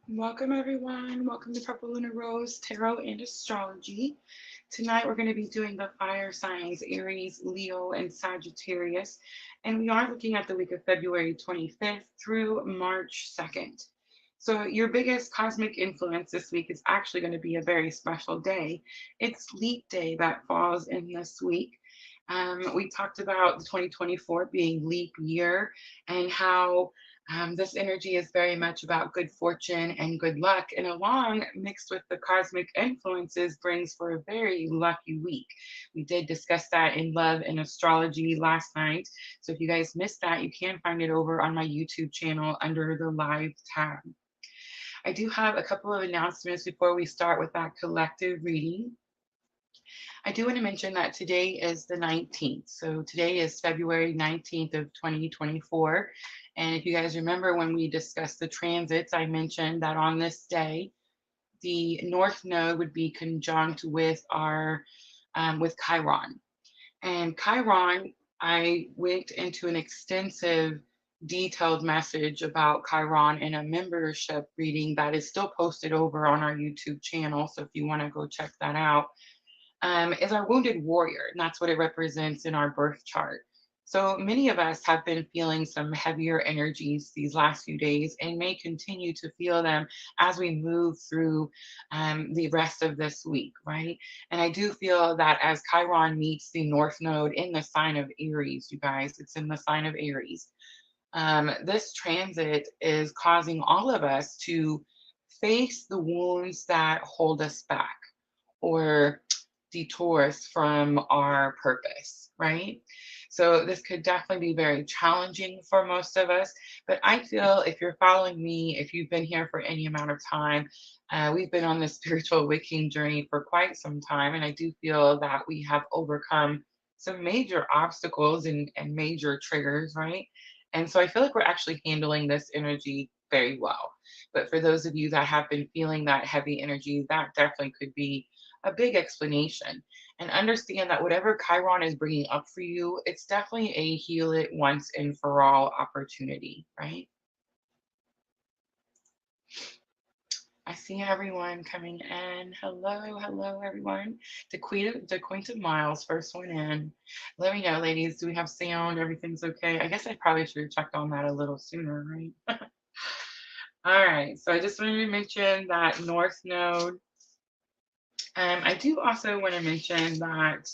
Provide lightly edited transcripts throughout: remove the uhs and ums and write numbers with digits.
Welcome, everyone. Welcome to purplelunarose Tarot and Astrology. Tonight, we're going to be doing the fire signs Aries, Leo, and Sagittarius. And we are looking at the week of February 25th through March 2nd. So, your biggest cosmic influence this week is actually going to be a very special day. It's Leap Day that falls in this week. We talked about the 2024 being leap year and how this energy is very much about good fortune and good luck, and along mixed with the cosmic influences brings for a very lucky week. We did discuss that in love and astrology last night. So if you guys missed that, you can find it over on my YouTube channel under the live tab. I do have a couple of announcements before we start with that collective reading. I do want to mention that today is the 19th. So today is February 19th of 2024. And if you guys remember when we discussed the transits, I mentioned that on this day, the North Node would be conjunct with our with Chiron. And Chiron, I went into an extensive detailed message about Chiron in a membership reading that is still posted over on our YouTube channel. So if you want to go check that out, is our wounded warrior, and that's what it represents in our birth chart. So many of us have been feeling some heavier energies these last few days and may continue to feel them as we move through the rest of this week, right? And I do feel that as Chiron meets the North Node in the sign of Aries, you guys, it's in the sign of Aries. This transit is causing all of us to face the wounds that hold us back or detour us from our purpose, right? So this could definitely be very challenging for most of us. But I feel if you're following me, if you've been here for any amount of time, we've been on this spiritual awakening journey for quite some time. And I do feel that we have overcome some major obstacles and major triggers, right? And so I feel like we're actually handling this energy very well. But for those of you that have been feeling that heavy energy, that definitely could be a big explanation. And understand that whatever Chiron is bringing up for you, it's definitely a heal it once and for all opportunity, right? I see everyone coming in. Hello, hello, everyone. The Queen of Miles, first one in. Let me know, ladies. Do we have sound? Everything's okay? I guess I probably should have checked on that a little sooner, right? All right. So I just wanted to mention that North Node. I do also want to mention that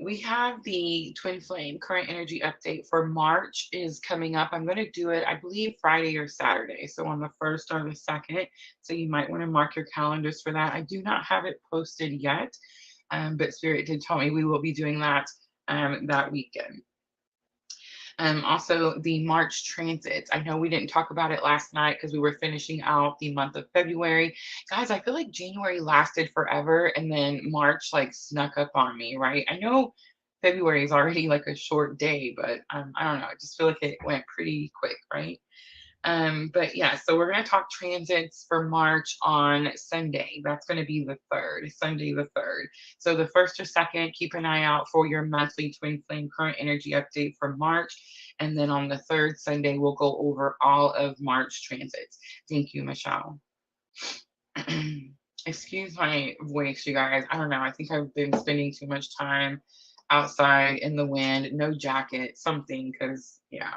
we have the Twin Flame current energy update for March is coming up. I'm going to do it, I believe, Friday or Saturday. So on the 1st or the 2nd. So you might want to mark your calendars for that. I do not have it posted yet, but Spirit did tell me we will be doing that that weekend. Also, the March transits. I know we didn't talk about it last night because we were finishing out the month of February. Guys, I feel like January lasted forever and then March like snuck up on me, right? I know February is already like a short day, but I don't know. I just feel like it went pretty quick, right? But yeah, so we're going to talk transits for March on Sunday. That's going to be the 3rd, Sunday the 3rd. So the 1st or 2nd, keep an eye out for your monthly Twin Flame current energy update for March. And then on the 3rd Sunday, we'll go over all of March transits. Thank you, Michelle. Excuse my voice, you guys. I don't know. I think I've been spending too much time outside in the wind, no jacket, something, because, yeah.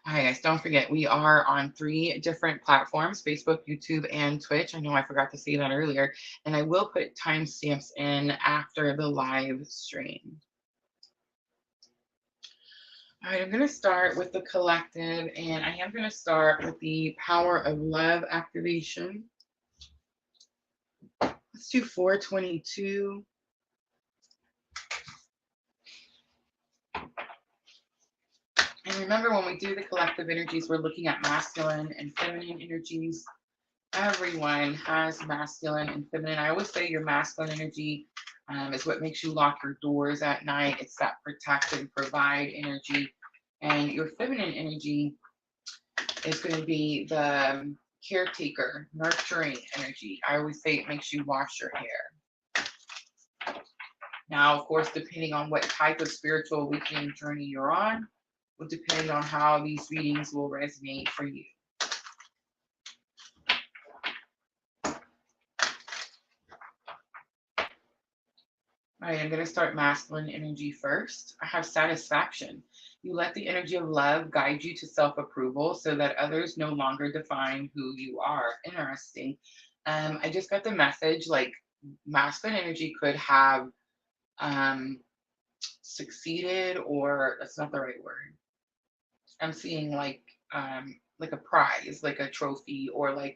All right, guys, don't forget, we are on 3 different platforms, Facebook, YouTube, and Twitch. I know I forgot to say that earlier. And I will put timestamps in after the live stream. All right, I'm going to start with the collective, and I am going to start with the power of love activation. Let's do 422. And remember, when we do the collective energies, we're looking at masculine and feminine energies. Everyone has masculine and feminine. I always say your masculine energy is what makes you lock your doors at night. It's that protect and provide energy. And your feminine energy is going to be the caretaker, nurturing energy. I always say it makes you wash your hair. Now, of course, depending on what type of spiritual awakening journey you're on, will depend on how these readings will resonate for you. All right, I'm going to start masculine energy first. I have satisfaction. You let the energy of love guide you to self-approval so that others no longer define who you are. Interesting. I just got the message like masculine energy could have succeeded, or that's not the right word. I'm seeing like a prize, like a trophy, or like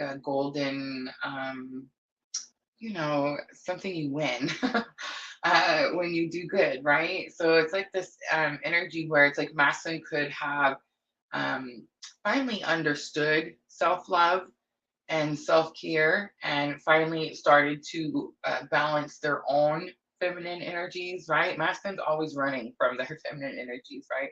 a golden something you win when you do good, right? So it's like this energy where it's like masculine could have um, finally understood self-love and self-care, and finally started to balance their own feminine energies, right? Masculine's always running from their feminine energies, right?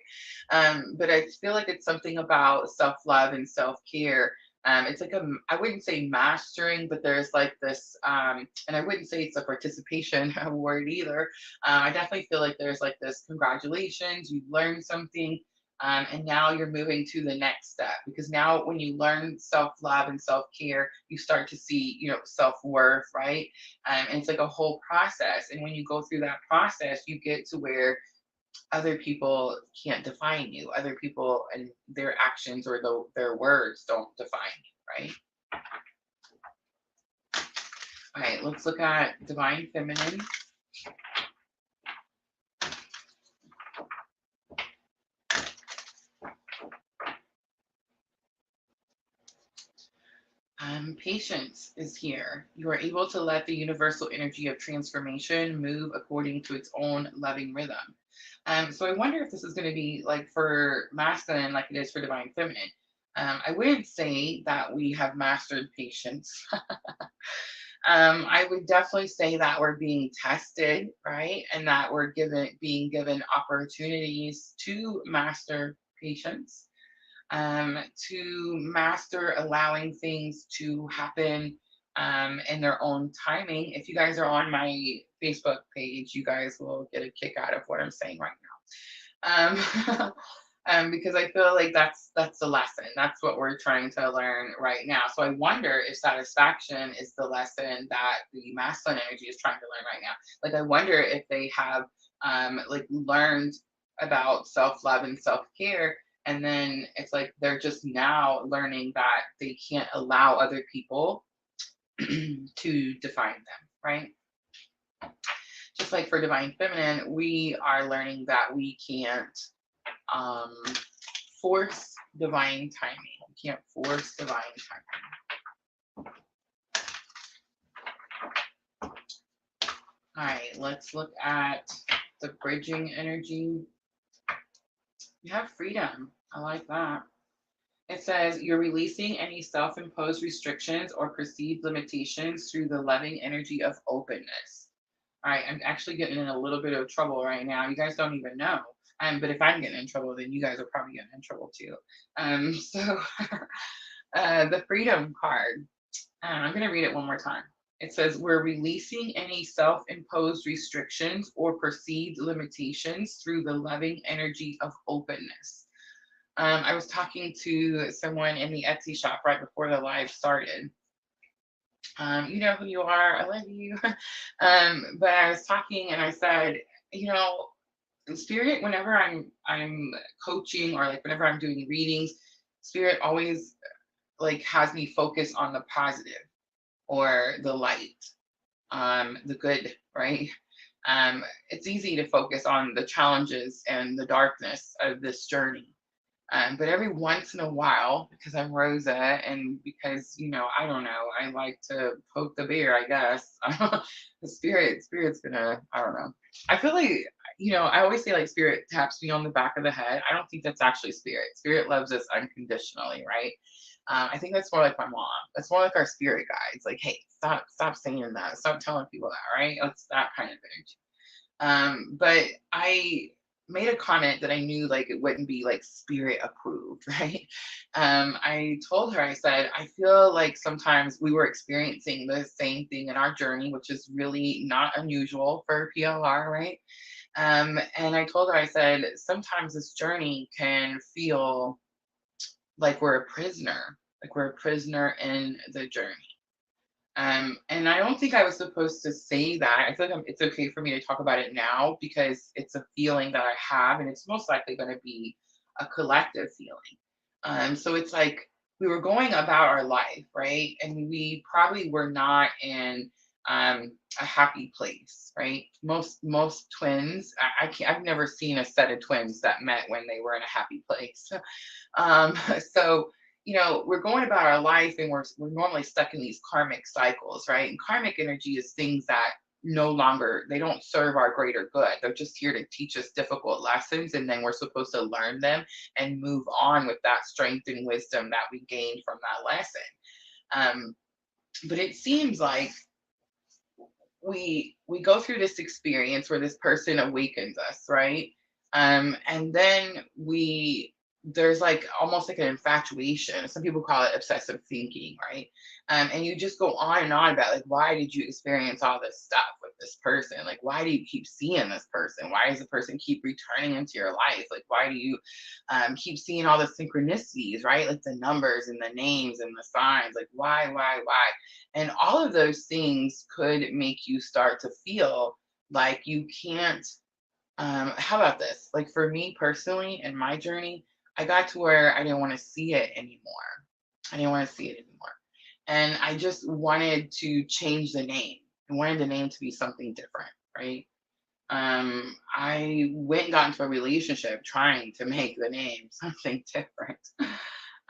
But I feel like it's something about self-love and self-care. It's like I wouldn't say mastering, but there's like this, and I wouldn't say it's a participation award either. I definitely feel like there's like this, congratulations, you've learned something. And now you're moving to the next step, because now when you learn self-love and self-care, you start to see, self-worth, right? And it's like a whole process. And when you go through that process, you get to where other people can't define you. Other people and their actions or their words don't define you, right? All right, let's look at divine feminine. Patience is here. You are able to let the universal energy of transformation move according to its own loving rhythm. So I wonder if this is going to be like for masculine, like it is for divine feminine. I wouldn't say that we have mastered patience. I would definitely say that we're being tested, right? And that we're being given opportunities to master patience, to master allowing things to happen in their own timing. If you guys are on my Facebook page, you guys will get a kick out of what I'm saying right now. Because I feel like that's the lesson. That's what we're trying to learn right now. So I wonder if satisfaction is the lesson that the masculine energy is trying to learn right now. Like I wonder if they have like learned about self-love and self-care, and then it's like they're just now learning that they can't allow other people to define them, right? Just like for divine feminine, we are learning that we can't force divine timing. We can't force divine timing. All right, let's look at the bridging energy. You have freedom. I like that. It says you're releasing any self-imposed restrictions or perceived limitations through the loving energy of openness. All right, I'm actually getting in a little bit of trouble right now. You guys don't even know. But if I'm getting in trouble, then you guys are probably getting in trouble too. So the freedom card, I'm going to read it one more time. It says, we're releasing any self-imposed restrictions or perceived limitations through the loving energy of openness. I was talking to someone in the Etsy shop right before the live started. You know who you are. I love you. But I was talking and I said, in spirit, whenever I'm coaching or like whenever I'm doing readings, spirit always like has me focus on the positive or the light, the good, right? It's easy to focus on the challenges and the darkness of this journey. But every once in a while, because I'm Rosa and because, I don't know, I like to poke the bear, I guess. The spirit's gonna, I don't know. I feel like, I always say like spirit taps me on the back of the head. I don't think that's actually spirit. Spirit loves us unconditionally, right? I think that's more like my mom. That's more like our spirit guides. Like, hey, stop saying that. Stop telling people that, right? It's that kind of energy. But I made a comment that I knew like it wouldn't be like spirit approved, right? I told her, I said, I feel like sometimes we were experiencing the same thing in our journey, which is really not unusual for PLR, right? And I told her, I said, sometimes this journey can feel like we're a prisoner, like we're a prisoner in the journey. And I don't think I was supposed to say that. I feel like it's okay for me to talk about it now because it's a feeling that I have, and it's most likely going to be a collective feeling. So it's like we were going about our life, right? And we probably were not in a happy place, right? Most twins, I can't, I've never seen a set of twins that met when they were in a happy place. Um, so we're going about our life and we're normally stuck in these karmic cycles, right? And karmic energy is things that no longer, they don't serve our greater good. They're just here to teach us difficult lessons, and then we're supposed to learn them and move on with that strength and wisdom that we gained from that lesson. But it seems like we go through this experience where this person awakens us, right? And then there's like almost like an infatuation. Some people call it obsessive thinking, right? And you just go on and on about like, why did you experience all this stuff with this person? Like, why do you keep seeing this person? Why does the person keep returning into your life? Like, why do you keep seeing all the synchronicities, right? Like the numbers and the names and the signs. Like, why? And all of those things could make you start to feel like you can't. How about this? Like for me personally, in my journey, I got to where I didn't want to see it anymore. I didn't want to see it anymore. And I just wanted to change the name. I wanted the name to be something different, right? I went and got into a relationship trying to make the name something different.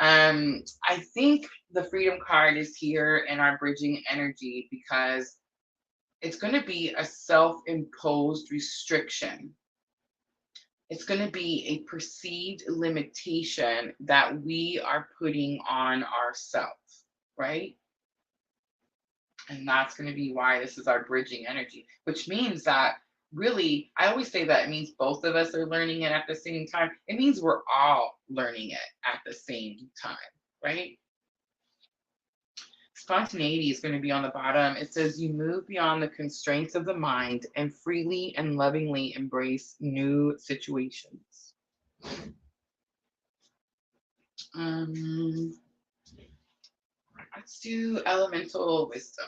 I think the freedom card is here in our bridging energy because it's going to be a self-imposed restriction. It's going to be a perceived limitation that we are putting on ourselves, right? And that's going to be why this is our bridging energy, which means that really, I always say that it means both of us are learning it at the same time. It means we're all learning it at the same time, right? Spontaneity is going to be on the bottom. It says you move beyond the constraints of the mind and freely and lovingly embrace new situations. Let's do elemental wisdom.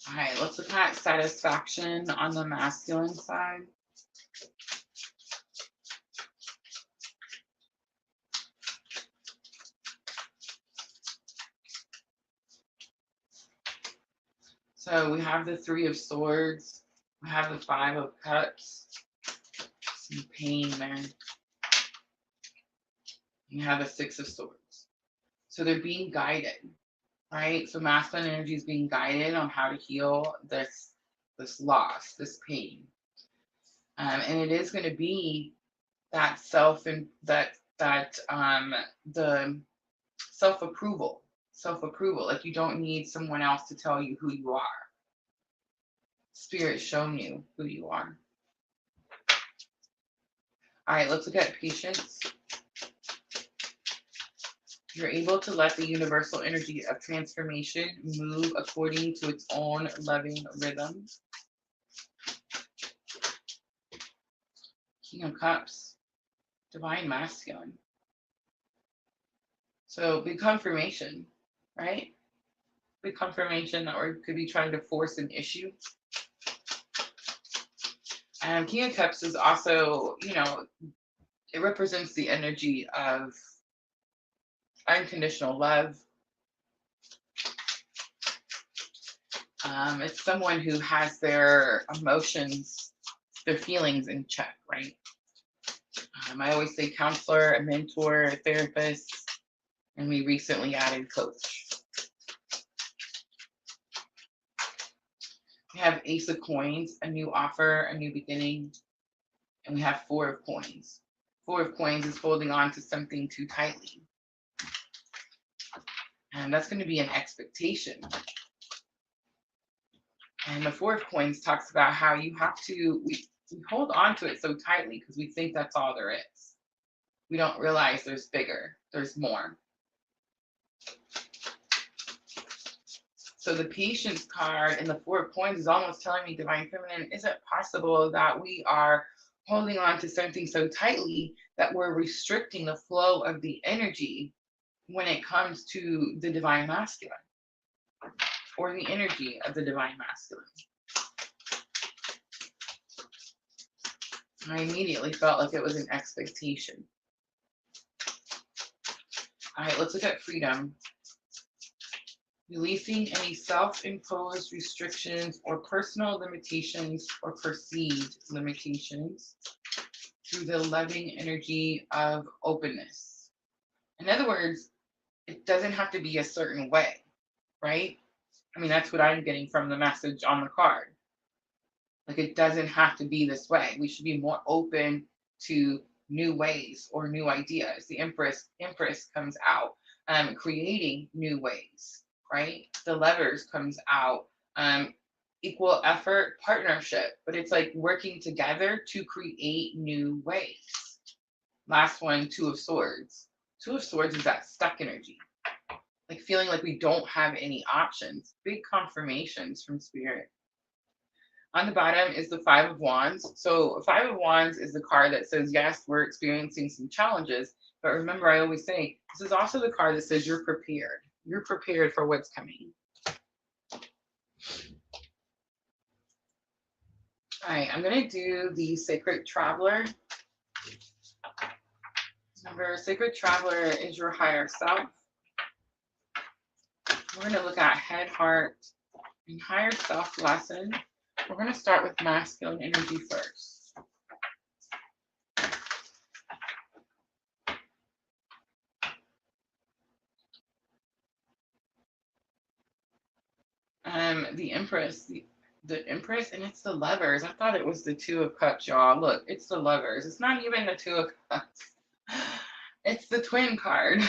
All right, let's look at satisfaction on the masculine side. So we have the Three of Swords. We have the Five of Cups. Some pain there. You have the Six of Swords. So they're being guided, right? So masculine energy is being guided on how to heal this loss, this pain. And it is going to be that the self-approval. Like you don't need someone else to tell you who you are. Spirit's shown you who you are. All right, let's look at patience. You're able to let the universal energy of transformation move according to its own loving rhythm. King of Cups, divine masculine. So big confirmation, right? Big confirmation that we could be trying to force an issue. And King of Cups is also, it represents the energy of unconditional love. It's someone who has their emotions, their feelings in check, right? I always say counselor, a mentor, a therapist, and we recently added coach. We have Ace of Coins, a new offer, a new beginning, and we have Four of Coins. Four of Coins is holding on to something too tightly. And that's going to be an expectation. And the Four of Coins talks about how you have to, we hold on to it so tightly because we think that's all there is. We don't realize there's bigger, there's more. So the Patience card and the Four of Coins is almost telling me, Divine Feminine, is it possible that we are holding on to something so tightly that we're restricting the flow of the energy when it comes to the Divine Masculine or the energy of the Divine Masculine? I immediately felt like it was an expectation. All right, let's look at freedom. Releasing any self-imposed restrictions or personal limitations or perceived limitations through the loving energy of openness. In other words, it doesn't have to be a certain way, right? I mean, that's what I'm getting from the message on the card. Like, it doesn't have to be this way. We should be more open to new ways or new ideas. The Empress comes out, creating new ways, right? The Lovers comes out, equal effort, partnership, but it's like working together to create new ways. Last one, Two of Swords. Two of Swords is that stuck energy, like feeling like we don't have any options. Big confirmations from Spirit. On the bottom is the Five of Wands. So Five of Wands is the card that says, yes, we're experiencing some challenges, but remember, I always say, this is also the card that says you're prepared. You're prepared for what's coming. All right, I'm going to do the Sacred Traveler. Remember, Sacred Traveler is your higher self. We're going to look at head, heart, and higher self lesson. We're going to start with masculine energy first. The Empress, the Empress, and it's the Lovers. I thought it was the Two of Cups, y'all. Look, it's the Lovers. It's not even the Two of Cups. It's the twin card.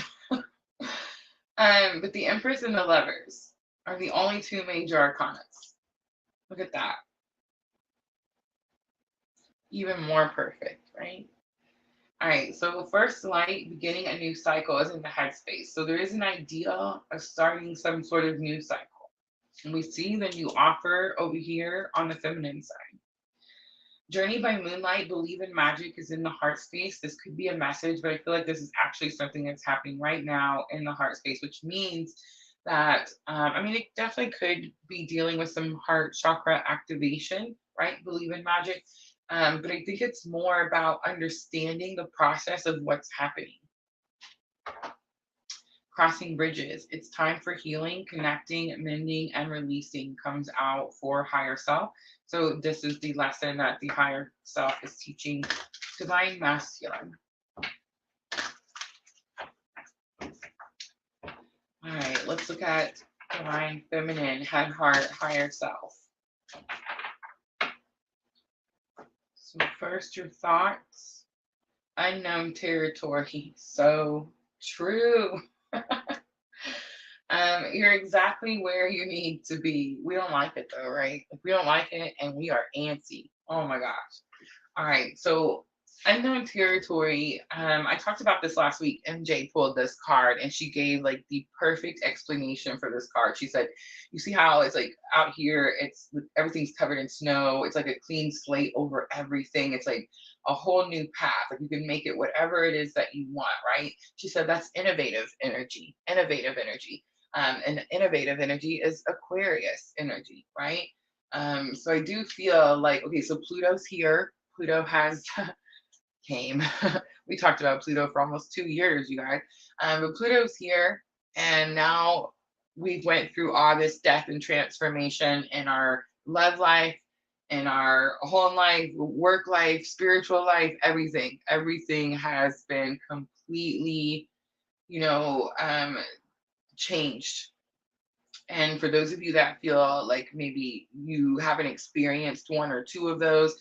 But the Empress and the Lovers are the only two major arcanas. Look at that. Even more perfect, right? All right, so first light, beginning a new cycle, is in the headspace. So there is an idea of starting some sort of new cycle. And we see the new offer over here on the feminine side. Journey by Moonlight, Believe in Magic is in the heart space. This could be a message, but I feel like this is actually something that's happening right now in the heart space, which means that, I mean, it definitely could be dealing with some heart chakra activation, right? Believe in Magic. But I think it's more about understanding the process of what's happening. Crossing bridges. It's time for healing, connecting, mending, and releasing comes out for higher self. So this is the lesson that the higher self is teaching Divine Masculine. All right, let's look at Divine Feminine, head, heart, higher self. So first, your thoughts. Unknown territory. So true. You're exactly where you need to be. We don't like it though, right? Like, we don't like it and we are antsy. Oh my gosh. All right, so unknown territory. I talked about this last week. MJ pulled this card and she gave like the perfect explanation for this card. She said, you see how it's like out here, it's everything's covered in snow. It's like a clean slate over everything. It's like a whole new path. Like, you can make it whatever it is that you want, right? She said that's innovative energy, innovative energy. And innovative energy is Aquarius energy, right? So I do feel like, okay, so Pluto's here. Pluto has came. We talked about Pluto for almost 2 years, you guys. But Pluto's here, and now we've went through all this death and transformation in our love life, in our home life, work life, spiritual life, everything. Everything has been completely, changed. And for those of you that feel like maybe you haven't experienced one or two of those,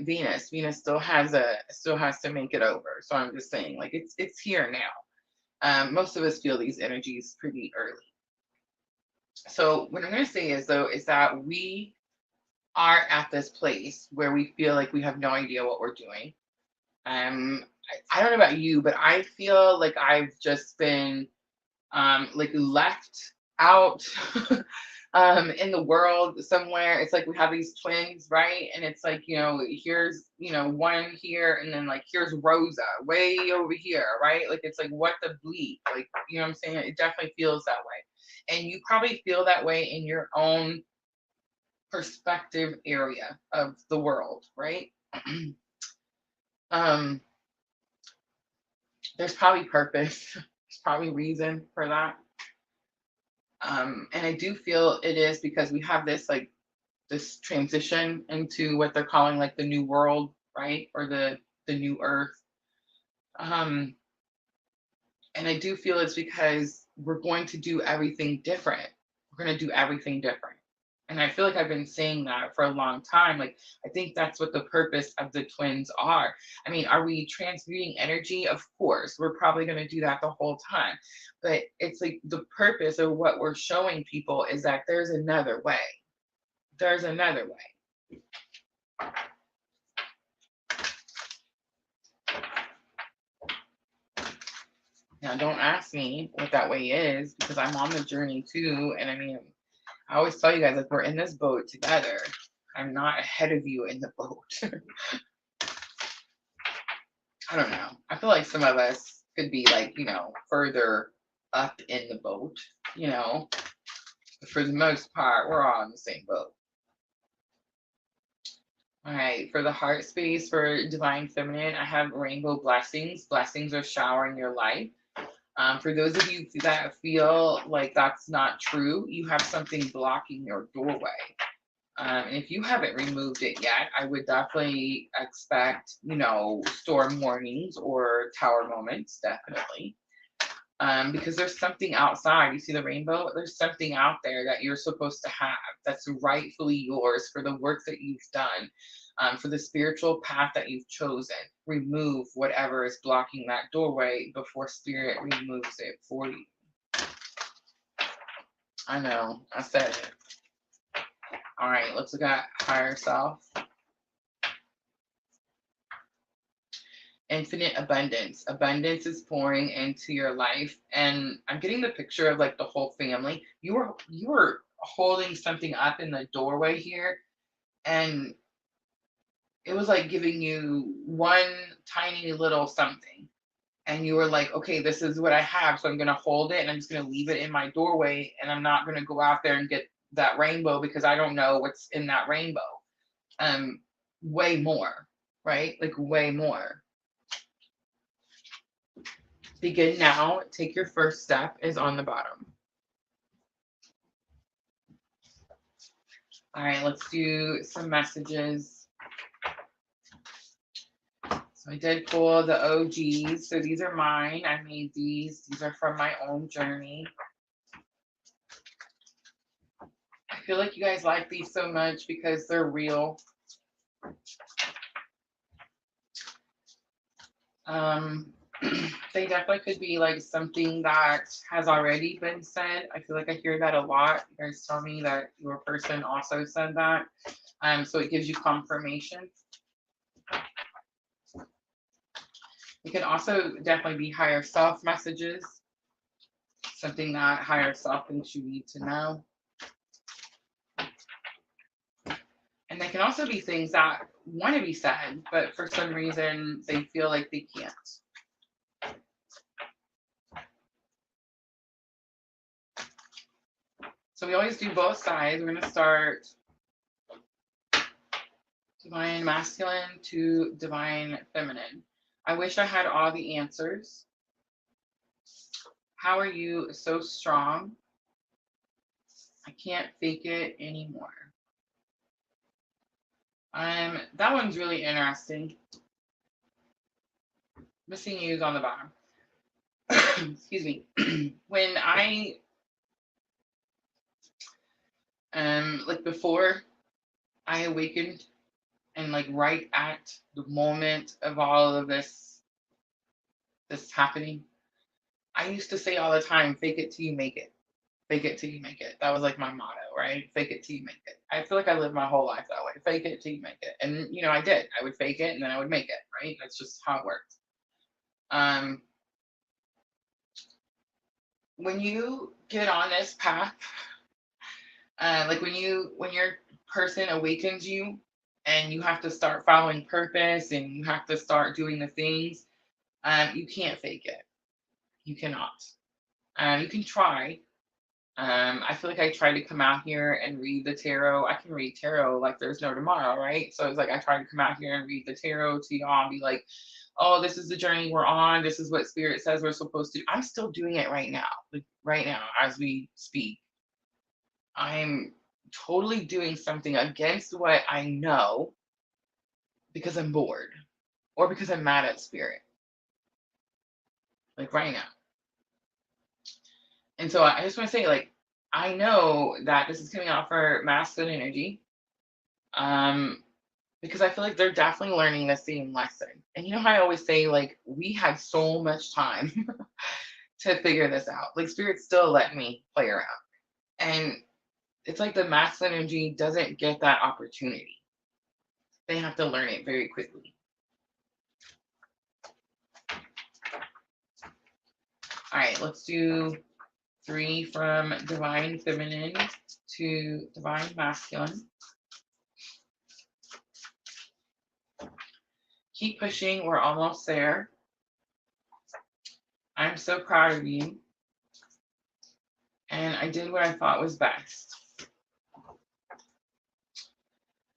Venus still has to make it over. So I'm just saying, like, it's here now. Most of us feel these energies pretty early. So what I'm going to say is that we are at this place where we feel like we have no idea what we're doing. I don't know about you, but I feel like I've just been like left out in the world somewhere. It's like we have these twins, right? And it's like, here's, one here, and then like here's Rosa way over here, right? Like it's like what the bleep, like, you know what I'm saying? It definitely feels that way. And you probably feel that way in your own perspective area of the world, right? um, there's probably purpose, there's probably reason for that. And I do feel it is because we have this like this transition into what they're calling like the new world, right? Or the new earth. Um, and I do feel it's because we're going to do everything different. We're going to do everything different. And I feel like I've been saying that for a long time. Like, I think that's what the purpose of the twins are. I mean, are we transmuting energy? Of course, we're probably going to do that the whole time. But it's like the purpose of what we're showing people is that there's another way. There's another way. Now, don't ask me what that way is because I'm on the journey too. And I mean, I always tell you guys, like, we're in this boat together. I'm not ahead of you in the boat. I don't know. I feel like some of us could be like, further up in the boat, But for the most part, we're all in the same boat. All right, for the heart space for divine feminine, I have rainbow blessings. Blessings are showering your life. For those of you that feel like that's not true, you have something blocking your doorway. And if you haven't removed it yet, I would definitely expect, storm warnings or tower moments, definitely. Because there's something outside. You see the rainbow? There's something out there that you're supposed to have that's rightfully yours for the work that you've done, for the spiritual path that you've chosen. Remove whatever is blocking that doorway before spirit removes it for you. I know, I said it. All right, let's look at higher self. Infinite abundance. Abundance is pouring into your life, and I'm getting the picture of like the whole family. You were holding something up in the doorway here, and it was like giving you one tiny little something, and you were like, okay, this is what I have, so I'm going to hold it and I'm just going to leave it in my doorway, and I'm not going to go out there and get that rainbow because I don't know what's in that rainbow. Way more, right? Like way more. Begin now. Take your first step is on the bottom. All right, let's do some messages. So I did pull the OGs. So these are mine. I made these. These are from my own journey. I feel like you guys like these so much because they're real. They definitely could be like something that has already been said. I feel like I hear that a lot. You guys tell me that your person also said that. So it gives you confirmation. It can also definitely be higher self messages, something that higher self thinks you need to know. And they can also be things that want to be said, but for some reason they feel like they can't. So we always do both sides. We're going to start divine masculine to divine feminine. I wish I had all the answers. How are you so strong? I can't fake it anymore. That one's really interesting. Missing you is on the bottom. Excuse me. When I like before I awakened, and like right at the moment of all of this happening, I used to say all the time, fake it till you make it. Fake it till you make it. That was like my motto, right? Fake it till you make it. I feel like I lived my whole life that way. Fake it till you make it. And I did. I would fake it and then I would make it, right? That's just how it worked. Um, when you get on this path, like when your person awakens you and you have to start following purpose and you have to start doing the things, you can't fake it. You cannot. You can try. I feel like I try to come out here and read the tarot. I can read tarot like there's no tomorrow, right? So it's like I try to come out here and read the tarot to y'all and be like, oh, this is the journey we're on. This is what spirit says we're supposed to do. I'm still doing it right now, like right now as we speak. I'm totally doing something against what I know because I'm bored or because I'm mad at spirit, like right now. And so I just want to say, like, I know that this is coming out for masculine energy, because I feel like they're definitely learning the same lesson. And you know how I always say, like, we had so much time to figure this out. Like, spirit still let me play around. And it's like the masculine energy doesn't get that opportunity. They have to learn it very quickly. All right, let's do 3 from divine feminine to divine masculine. Keep pushing. We're almost there. I'm so proud of you. And I did what I thought was best.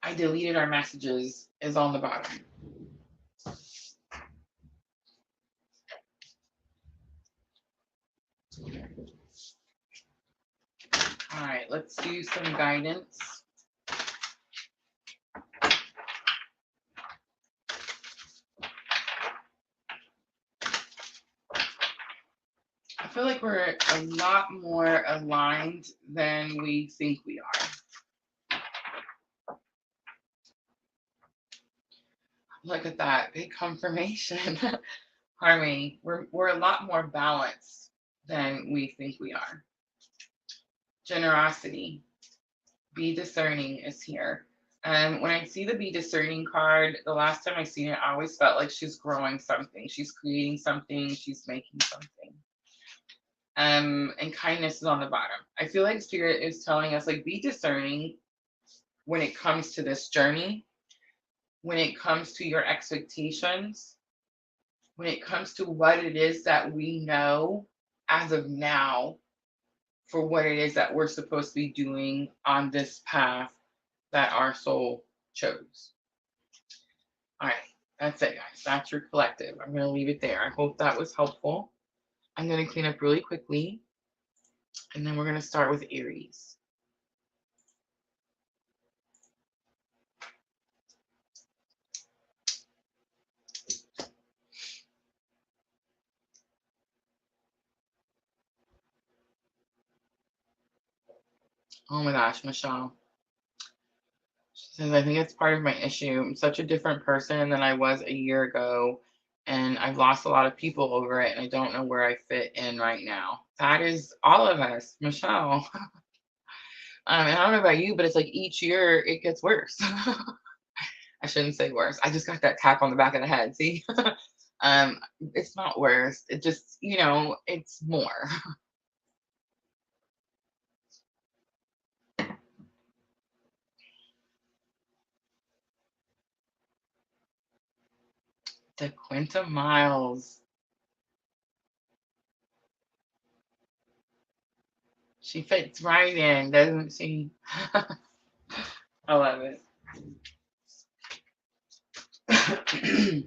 I deleted our messages is on the bottom. All right, let's do some guidance. I feel like we're a lot more aligned than we think we are. Look at that big confirmation. Pardon me. We're a lot more balanced than we think we are. Generosity. Be discerning is here. When I see the be discerning card, the last time I seen it, I always felt like she's growing something. She's creating something. She's making something. And kindness is on the bottom. I feel like spirit is telling us, like, be discerning when it comes to this journey, when it comes to your expectations, when it comes to what it is that we know as of now for what it is that we're supposed to be doing on this path that our soul chose. All right, that's it, guys. That's your collective. I'm going to leave it there. I hope that was helpful. I'm going to clean up really quickly, and then we're going to start with Aries. Oh my gosh, Michelle. She says, I think it's part of my issue. I'm such a different person than I was a year ago, and I've lost a lot of people over it, and I don't know where I fit in right now. That is all of us, Michelle. And I don't know about you, but it's like each year it gets worse. I shouldn't say worse. I just got that tap on the back of the head. See, it's not worse. It just, it's more. The Quinta Miles. She fits right in, doesn't she? I love it. I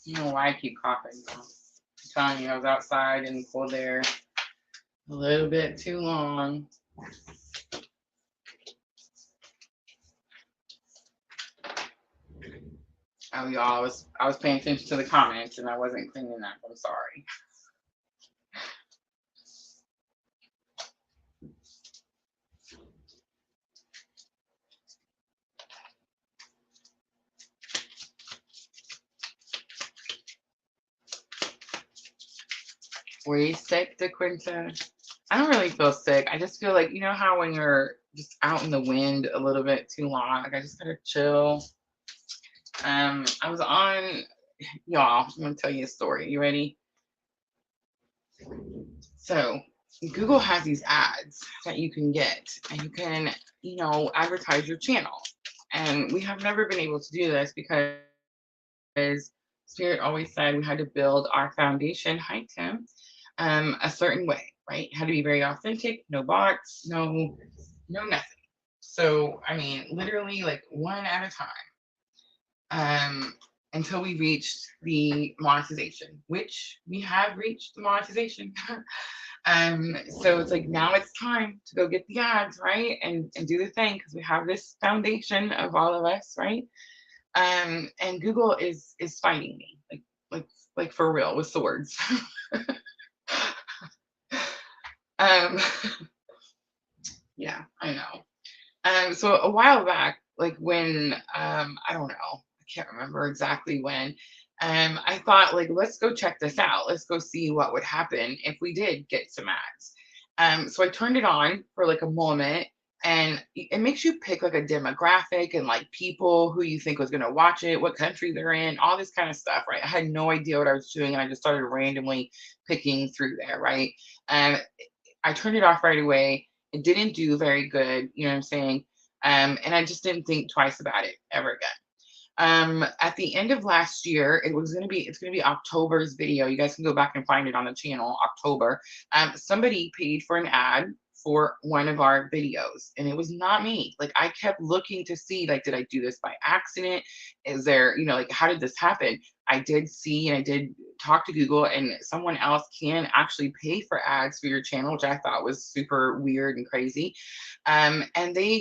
don't know why I keep coughing. I'm telling you, I was outside in the cold air a little bit too long. Oh, y'all, I was paying attention to the comments and I wasn't cleaning up. I'm sorry. Were you sick, DeQuinta? I don't really feel sick. I just feel like, you know how when you're just out in the wind a little bit too long, like I just gotta chill. I was on y'all, I'm gonna tell you a story. You ready? So Google has these ads that you can get, and you can, advertise your channel. And we have never been able to do this because Spirit always said we had to build our foundation, hi Tim, a certain way, right? It had to be very authentic, no bots, no nothing. So I mean, literally like one at a time. Until we reached the monetization, which we have reached the monetization. So it's like now it's time to go get the ads, right? And do the thing because we have this foundation of all of us, right? And Google is fighting me, like for real with swords. um, yeah, I know. So a while back, like when I don't know, I can't remember exactly when. I thought like let's go check this out. Let's go see what would happen if we did get some ads. So I turned it on for like a moment, and it makes you pick like a demographic and like people who you think was gonna watch it, what country they're in, all this kind of stuff, right? I had no idea what I was doing, and I just started randomly picking through there, right? Um, I turned it off right away. It didn't do very good, you know what I'm saying? And I just didn't think twice about it ever again. At the end of last year, it's gonna be October's video. You guys can go back and find it on the channel, October. Somebody paid for an ad for one of our videos, and it was not me. Like I kept looking to see, like, did I do this by accident? Is there, like, how did this happen? I did see and I did talk to Google, and someone else can actually pay for ads for your channel, which I thought was super weird and crazy. And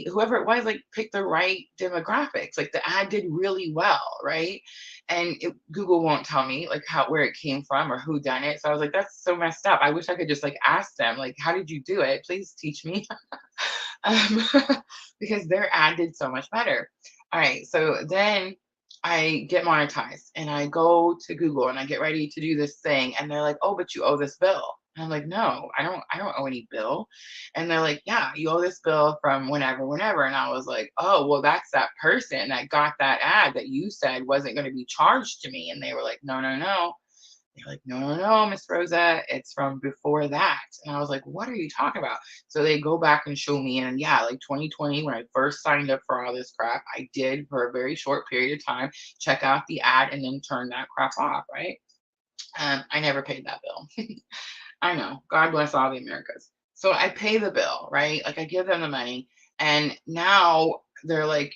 whoever it was, like picked the right demographics. Like the ad did really well, right? And Google won't tell me like where it came from or who done it. So I was like, that's so messed up. I wish I could just like ask them, like, how did you do it? Please teach me. um, because their ad did so much better. All right, so then I get monetized and I go to Google and I get ready to do this thing, and they're like, "Oh, but you owe this bill." And I'm like, "No, I don't owe any bill." And they're like, "Yeah, you owe this bill from whenever." And I was like, "Oh, well, that's that person that got that ad that you said wasn't going to be charged to me." And they were like, "No, no, no." They're like, "No, no, no, Miss Rosa, it's from before that." And I was like, "What are you talking about?" So they go back and show me, and yeah, like 2020, when I first signed up for all this crap, I did for a very short period of time check out the ad and then turn that crap off, right? I never paid that bill. I know. God bless all the Americas. So I pay the bill, right? Like I give them the money, and now they're like,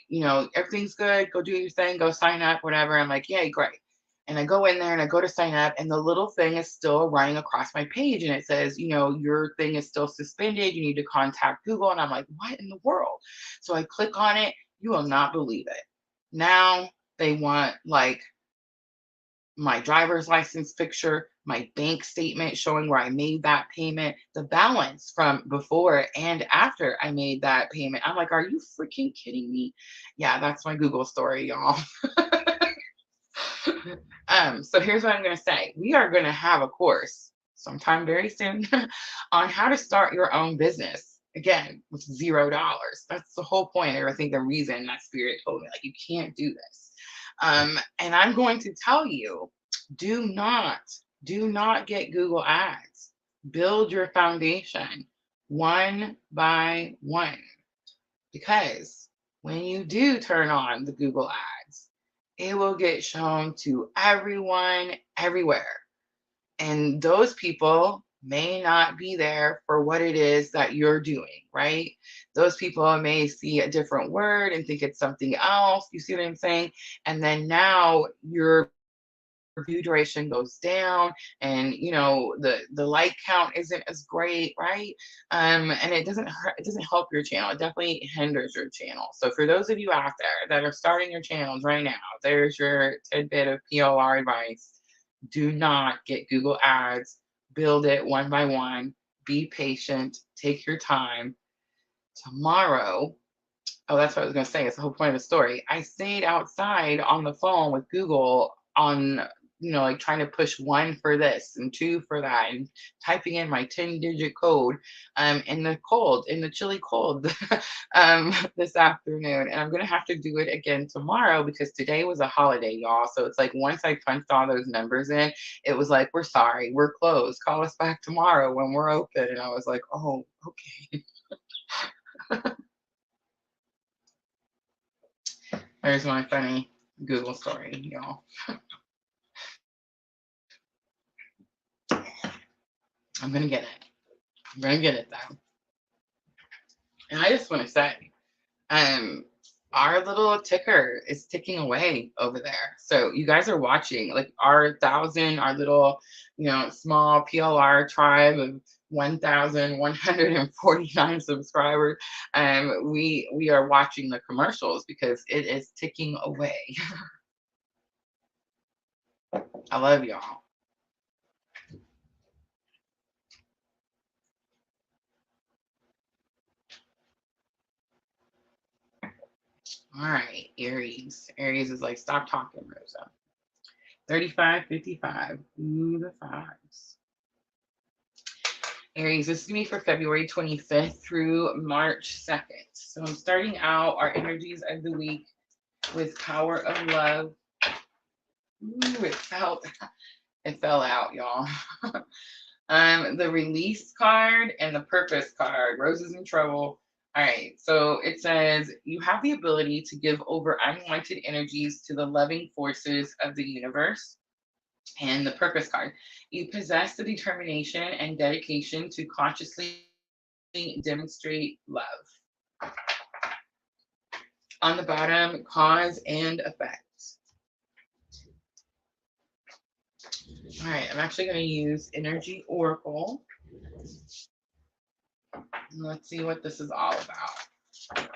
everything's good. Go do your thing. Go sign up, whatever. I'm like, yay, great. And I go in there and I go to sign up, and the little thing is still running across my page, and it says, your thing is still suspended. You need to contact Google. And I'm like, what in the world? So I click on it. You will not believe it. Now they want like my driver's license picture, my bank statement showing where I made that payment, the balance from before and after I made that payment. I'm like, are you freaking kidding me? Yeah, that's my Google story, y'all. So here's what I'm going to say. We are going to have a course sometime very soon on how to start your own business. Again, with $0. That's the whole point. Or I think the reason that Spirit told me, like, you can't do this. And I'm going to tell you, do not get Google ads. Build your foundation one by one. Because when you do turn on the Google ads, it will get shown to everyone, everywhere. And those people may not be there for what it is that you're doing, right? Those people may see a different word and think it's something else. You see what I'm saying? And then now your view duration goes down, and the like count isn't as great, right? And it doesn't help your channel. It definitely hinders your channel. So for those of you out there that are starting your channels right now, there's your tidbit of POR advice. Do not get Google ads. Build it one by one. Be patient. Take your time. Tomorrow, oh, that's what I was going to say. It's the whole point of the story. I stayed outside on the phone with Google on you know, like trying to push 1 for this and 2 for that and typing in my 10-digit code in the cold, in the chilly cold this afternoon. And I'm gonna have to do it again tomorrow because today was a holiday, y'all. So it's like once I punched all those numbers in, it was like, we're sorry, we're closed. Call us back tomorrow when we're open. And I was like, oh, okay. There's my funny Google story, y'all. I'm gonna get it. I'm gonna get it though. And I just want to say, our little ticker is ticking away over there. So you guys are watching, like our 1,000, our little, you know, small PLR tribe of 1,149 subscribers. We are watching the commercials because it is ticking away. I love y'all. All right, Aries. Aries is like, stop talking, Rosa. 3555. Ooh, the fives. Aries, this is going to be for February 25th through March 2nd. So I'm starting out our energies of the week with Power of Love. Ooh, it fell out, y'all. The Release card and the Purpose card. Rose is in trouble. All right, so it says you have the ability to give over unwanted energies to the loving forces of the universe. And the Purpose card, you possess the determination and dedication to consciously demonstrate love. On the bottom, cause and effect. All right, I'm actually going to use Energy Oracle. Let's see what this is all about.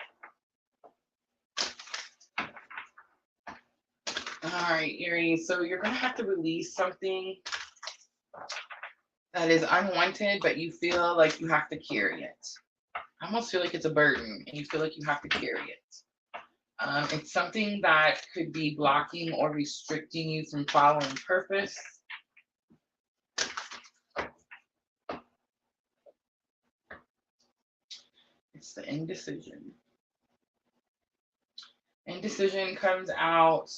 All right, Aries, so you're going to have to release something that is unwanted, but you feel like you have to carry it. I almost feel like it's a burden, and you feel like you have to carry it. It's something that could be blocking or restricting you from following purpose. It's the indecision. Indecision comes out.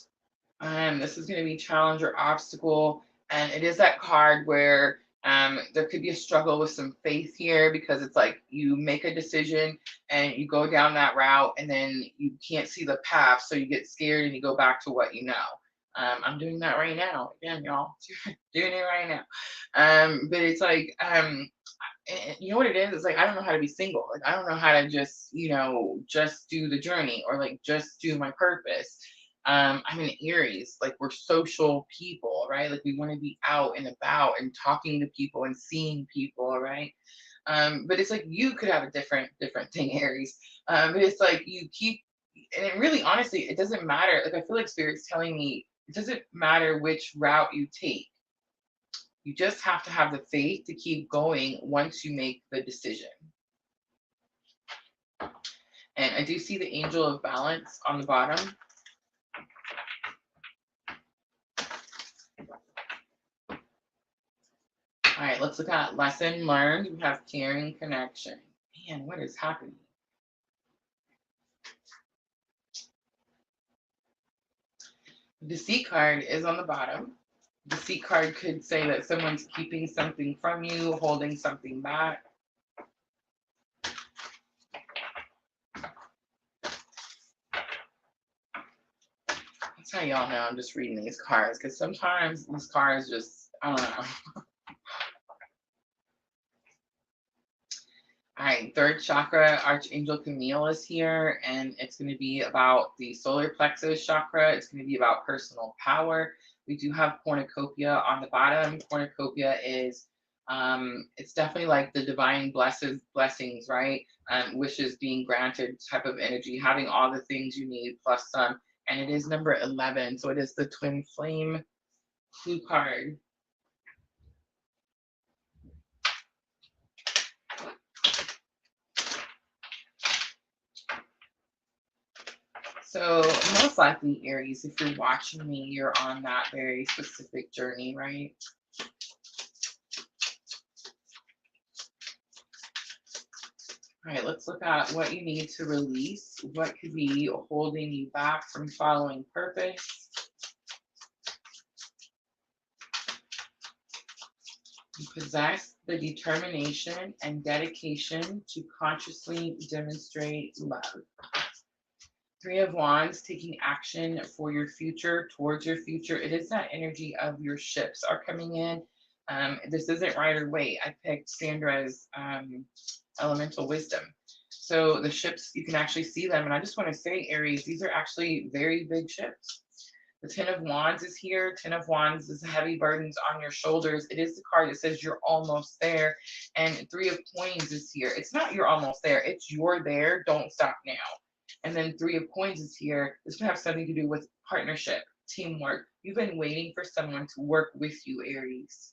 This is going to be challenge or obstacle. And it is that card where there could be a struggle with some faith here because it's like you make a decision and you go down that route and then you can't see the path. So you get scared and you go back to what you know. I'm doing that right now. Again, y'all, doing it right now. But it's like, you know what it is? It's like, I don't know how to be single. Like, I don't know how to just, you know, just do the journey or like just do my purpose. I'm an Aries, like we're social people, right? Like we want to be out and about and talking to people and seeing people, right? But it's like you could have a different thing, Aries. But it's like you keep, and it really, honestly, it doesn't matter. Like I feel like Spirit's telling me it doesn't matter which route you take. You just have to have the faith to keep going once you make the decision. And I do see the Angel of Balance on the bottom. All right, let's look at lesson learned. We have caring connection. Man, what is happening? The Deceit card is on the bottom. The Deceit card could say that someone's keeping something from you, holding something back. That's how y'all know I'm just reading these cards, because sometimes these cards just, I don't know. All right, third chakra, Archangel Camille is here, and it's going to be about the solar plexus chakra. It's going to be about personal power. We do have cornucopia on the bottom. Cornucopia is, it's definitely like the divine blessings, right? Wishes being granted type of energy, having all the things you need plus some. And it is number 11, so it is the twin flame clue card. So most likely, Aries, if you're watching me, you're on that very specific journey, right? All right, let's look at what you need to release. What could be holding you back from following purpose? You possess the determination and dedication to consciously demonstrate love. Three of Wands, taking action for your future, towards your future. It is that energy of your ships are coming in. This isn't Rider Waite. I picked Sandra's elemental wisdom. So the ships, you can actually see them. And I just want to say, Aries, these are actually very big ships. The Ten of Wands is here. Ten of Wands is heavy burdens on your shoulders. It is the card that says you're almost there. And Three of Coins is here. It's not you're almost there. It's you're there. Don't stop now. And then Three of Coins is here. This can have something to do with partnership, teamwork. You've been waiting for someone to work with you, Aries.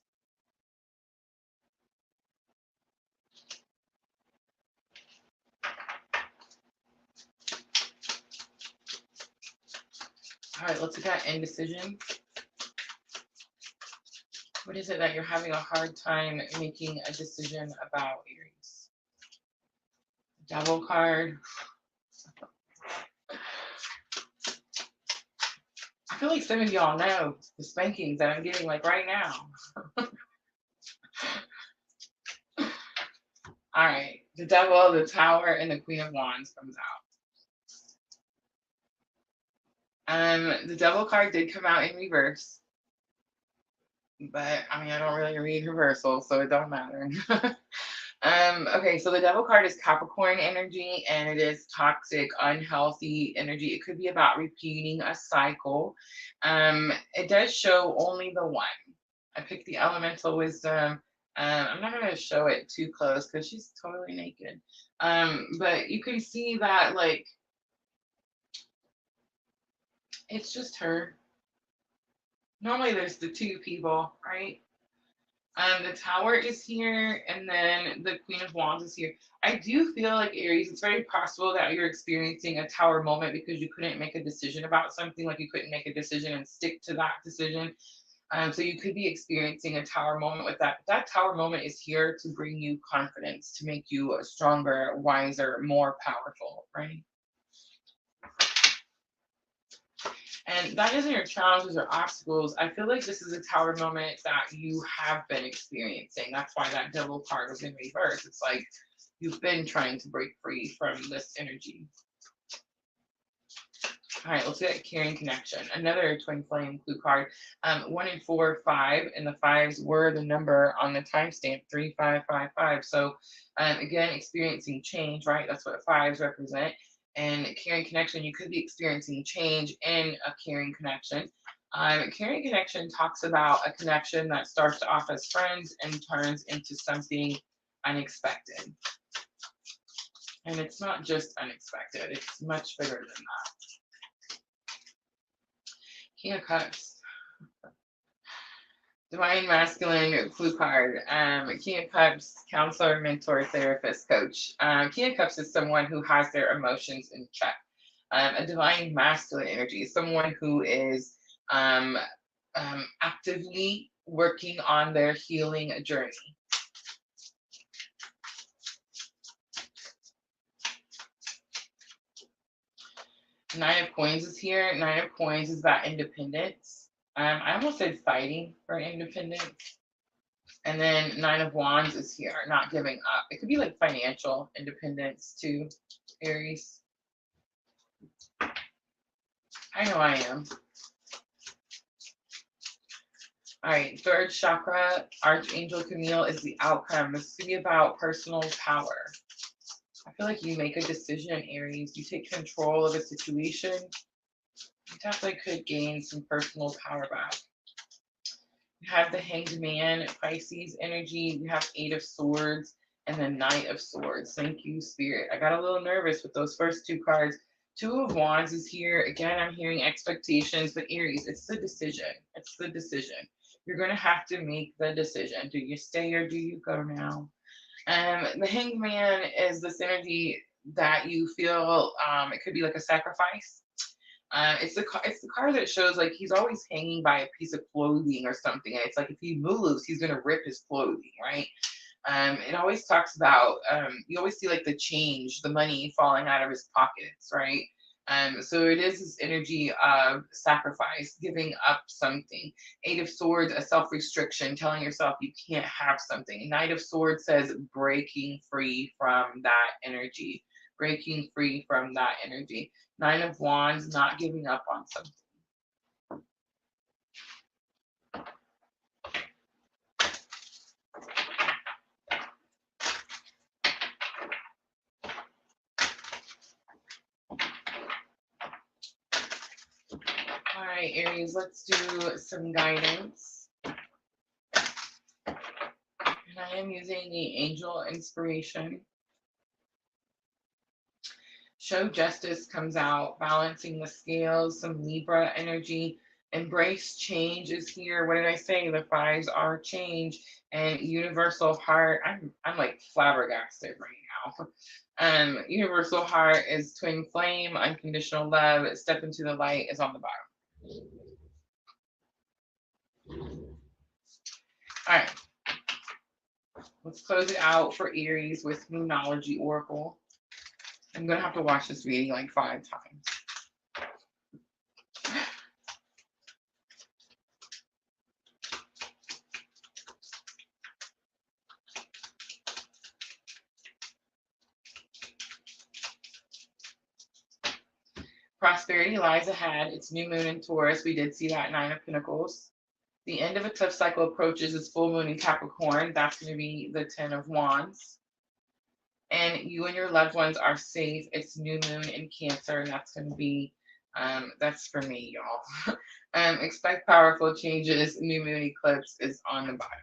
All right, let's look at indecision. What is it that you're having a hard time making a decision about, Aries? Devil card. I feel like some of y'all know the spankings that I'm getting like right now. All right, the Devil, the Tower, and the Queen of Wands comes out. The Devil card did come out in reverse, but I mean I don't really read reversal, so it don't matter. Okay, so the Devil card is Capricorn energy, and it is toxic, unhealthy energy. It could be about repeating a cycle. It does show only the one. I picked the elemental wisdom. I'm not going to show it too close because she's totally naked. But you can see that, like, it's just her. Normally there's the two people, right? The Tower is here, and then the Queen of Wands is here. I do feel like, Aries, it's very possible that you're experiencing a Tower moment because you couldn't make a decision about something, like you couldn't make a decision and stick to that decision. So you could be experiencing a Tower moment with that. But that Tower moment is here to bring you confidence, to make you stronger, wiser, more powerful, right? And that isn't your challenges or obstacles. I feel like this is a Tower moment that you have been experiencing. That's why that Devil card was in reverse. It's like you've been trying to break free from this energy. All right, let's get Caring Connection. Another twin flame clue card. 1 and 4, 5, and the 5s were the number on the timestamp 3555. So again, experiencing change, right? That's what 5s represent. And Caring Connection, you could be experiencing change in a caring connection. Caring Connection talks about a connection that starts off as friends and turns into something unexpected. And it's not just unexpected, it's much bigger than that. King of Cups. Divine Masculine clue card. King of Cups, counselor, mentor, therapist, coach. King of Cups is someone who has their emotions in check. A Divine Masculine energy is someone who is actively working on their healing journey. Nine of Coins is here. Nine of Coins is about independence. I almost said fighting for independence. And then Nine of Wands is here, not giving up. It could be like financial independence too, Aries. I know I am. All right, third chakra, Archangel Camille is the outcome. This could be about personal power. I feel like you make a decision, Aries. You take control of a situation. You definitely could gain some personal power back. You have the Hanged Man, Pisces energy. You have 8 of Swords and the Knight of Swords. Thank you, Spirit. I got a little nervous with those first two cards. 2 of Wands is here. Again, I'm hearing expectations, but Aries, it's the decision. It's the decision. You're going to have to make the decision. Do you stay or do you go now? The Hanged Man is this energy that you feel, it could be like a sacrifice. It's the card that shows like he's always hanging by a piece of clothing or something. And it's like if he moves, he's gonna rip his clothing, right? It always talks about you always see like the change, the money falling out of his pockets, right? So it is this energy of sacrifice, giving up something. Eight of Swords, a self-restriction, telling yourself you can't have something. Knight of Swords says breaking free from that energy, breaking free from that energy. Nine of Wands, not giving up on something. All right, Aries, let's do some guidance. And I am using the Angel Inspiration. Show Justice comes out, balancing the scales, some Libra energy. Embrace change is here. What did I say? The fives are change. And Universal Heart. I'm like flabbergasted right now. Universal Heart is Twin Flame. Unconditional Love. Step into the Light is on the bottom. All right. Let's close it out for Aries with Moonology Oracle. I'm going to have to watch this reading like 5 times. Prosperity lies ahead. It's new moon in Taurus. We did see that 9 of Pentacles. The end of a tough cycle approaches. It's full moon in Capricorn. That's going to be the 10 of Wands. And you and your loved ones are safe. It's new moon in Cancer, and that's going to be, that's for me, y'all. Expect powerful changes. New moon eclipse is on the bottom.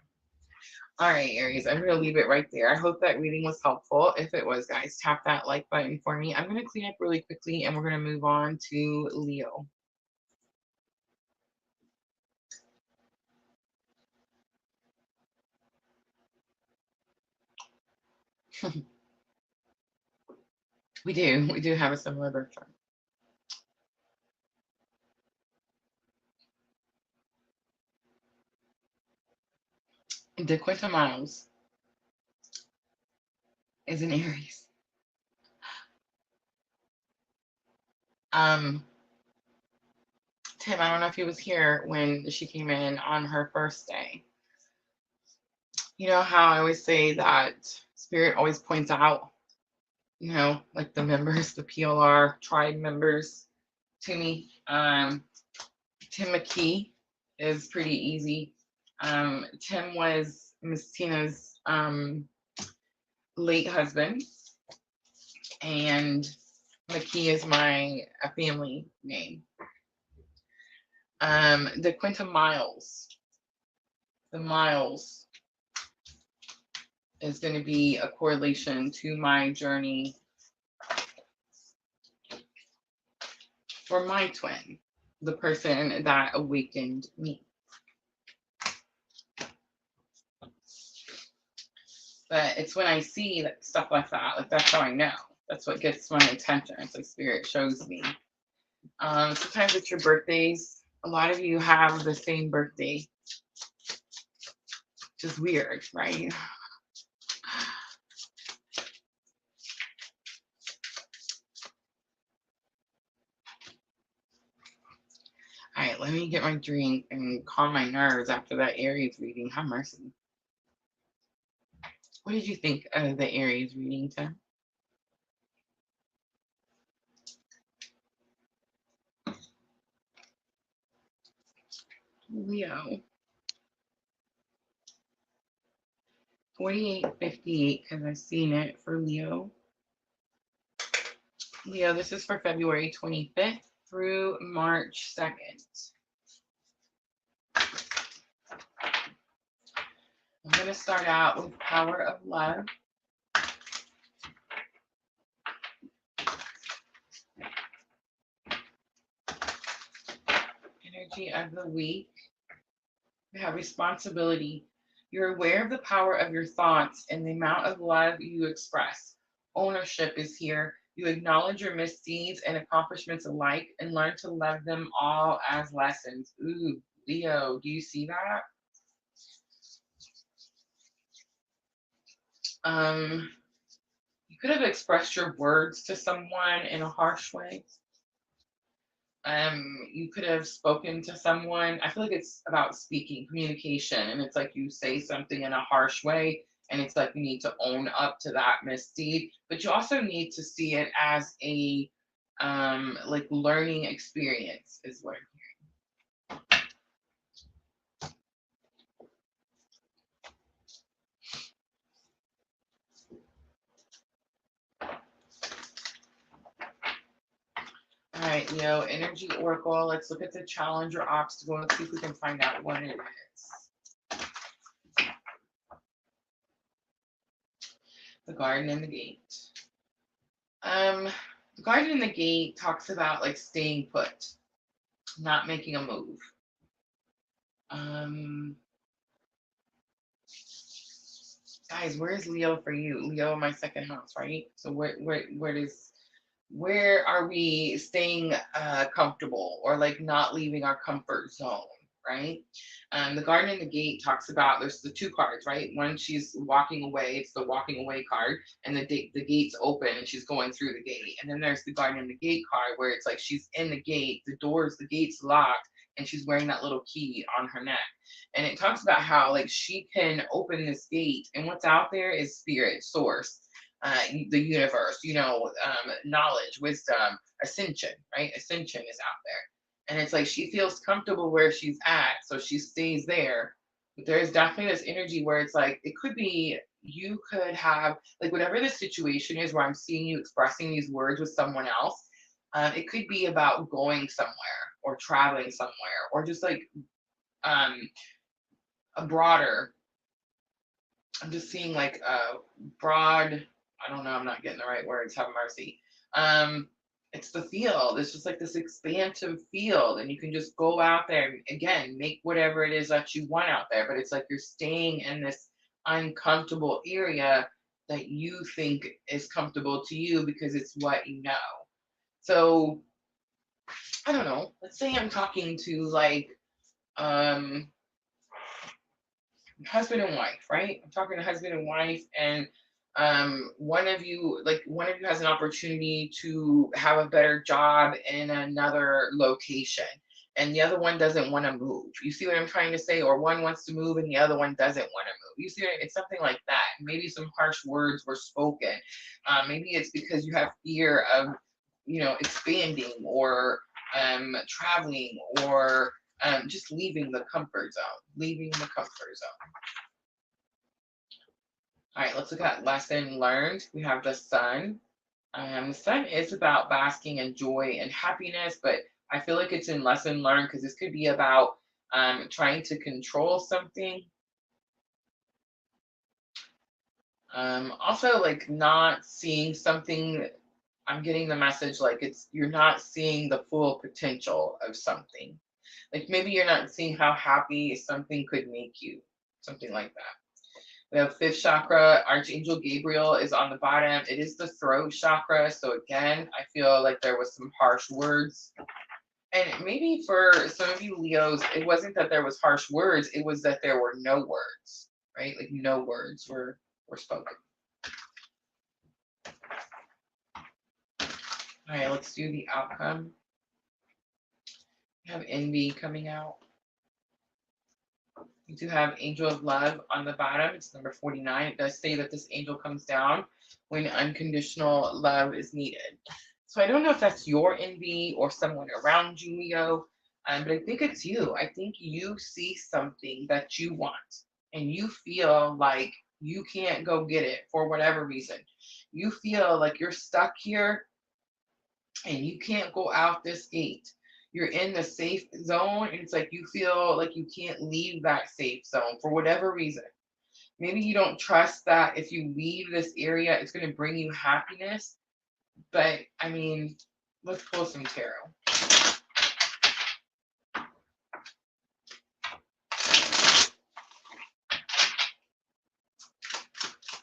All right, Aries, I'm going to leave it right there. I hope that reading was helpful. If it was, guys, tap that like button for me. I'm going to clean up really quickly, and we're going to move on to Leo. We do have a similar birth chart. DeQuinta Miles is an Aries. Tim, I don't know if he was here when she came in on her first day. You know how I always say that Spirit always points out, you know, like the members, the PLR tribe members to me. Tim McKee is pretty easy. Tim was Miss Tina's late husband, and McKee is my family name. DeQuinta Miles, the Miles is going to be a correlation to my journey for my twin, the person that awakened me. But it's when I see stuff like that, like that's how I know. That's what gets my attention. It's like Spirit shows me. Sometimes it's your birthdays. A lot of you have the same birthday. Which is weird, right? All right, let me get my drink and calm my nerves after that Aries reading. Have mercy. What did you think of the Aries reading, Tim? Leo. 4858, because I've seen it for Leo. Leo, this is for February 25th through March 2nd. I'm going to start out with Power of Love. Energy of the week. We have responsibility. You're aware of the power of your thoughts and the amount of love you express. Ownership is here. You acknowledge your misdeeds and accomplishments alike and learn to love them all as lessons. Ooh, Leo, do you see that? You could have expressed your words to someone in a harsh way. You could have spoken to someone. I feel like it's about speaking, communication, and it's like you say something in a harsh way, and it's like you need to own up to that misdeed, but you also need to see it as a like learning experience is what All right, Leo, energy oracle. Let's look at the challenge or obstacle and see if we can find out what it is. The garden and the gate. The garden and the gate talks about like staying put, not making a move. Guys, where's Leo for you? Leo in my second house, right? So where are we staying comfortable or like not leaving our comfort zone, right? The garden and the gate talks about there's the two cards, right? One, she's walking away, it's the walking away card, and the gate's open and she's going through the gate. And then there's the garden and the gate card where it's like she's in the gate, the gate's locked, and she's wearing that little key on her neck. And it talks about how like she can open this gate and what's out there is spirit, source, the universe, knowledge, wisdom, ascension, right? Ascension is out there. And it's like she feels comfortable where she's at, so she stays there. But there's definitely this energy where it's like it could be you could have like whatever the situation is where I'm seeing you expressing these words with someone else. It could be about going somewhere or traveling somewhere or just like a broader. I'm just seeing like a broad. I don't know. I'm not getting the right words. Have mercy. It's the field. It's just like this expansive field, and you can just go out there and again make whatever it is that you want out there. But it's like you're staying in this uncomfortable area that you think is comfortable to you because it's what you know. So I don't know. Let's say I'm talking to like husband and wife, right? I'm talking to husband and wife, and one of you has an opportunity to have a better job in another location, and the other one doesn't want to move. You see what I'm trying to say? Or one wants to move and the other one doesn't want to move. You see, it's something like that. Maybe some harsh words were spoken. Maybe it's because you have fear of, expanding or traveling or just leaving the comfort zone. All right, let's look at lesson learned. We have the sun. The sun is about basking in joy and happiness, but I feel like it's in lesson learned because this could be about trying to control something. Also, like not seeing something. I'm getting the message like you're not seeing the full potential of something. Like maybe you're not seeing how happy something could make you, something like that. We have fifth chakra, Archangel Gabriel is on the bottom. It is the throat chakra. So again, I feel like there was some harsh words. And maybe for some of you Leos, it wasn't that there was harsh words, it was that there were no words, right? Like no words were spoken. All right, let's do the outcome. We have envy coming out. We do have Angel of Love on the bottom. It's number 49. It does say that this angel comes down when unconditional love is needed. So I don't know if that's your envy or someone around you, Leo, but I think it's you. I think you see something that you want and you feel like you can't go get it for whatever reason. You feel like you're stuck here and you can't go out this gate. You're in the safe zone and it's like you feel like you can't leave that safe zone for whatever reason. Maybe you don't trust that if you leave this area, it's going to bring you happiness. But I mean, let's pull some tarot.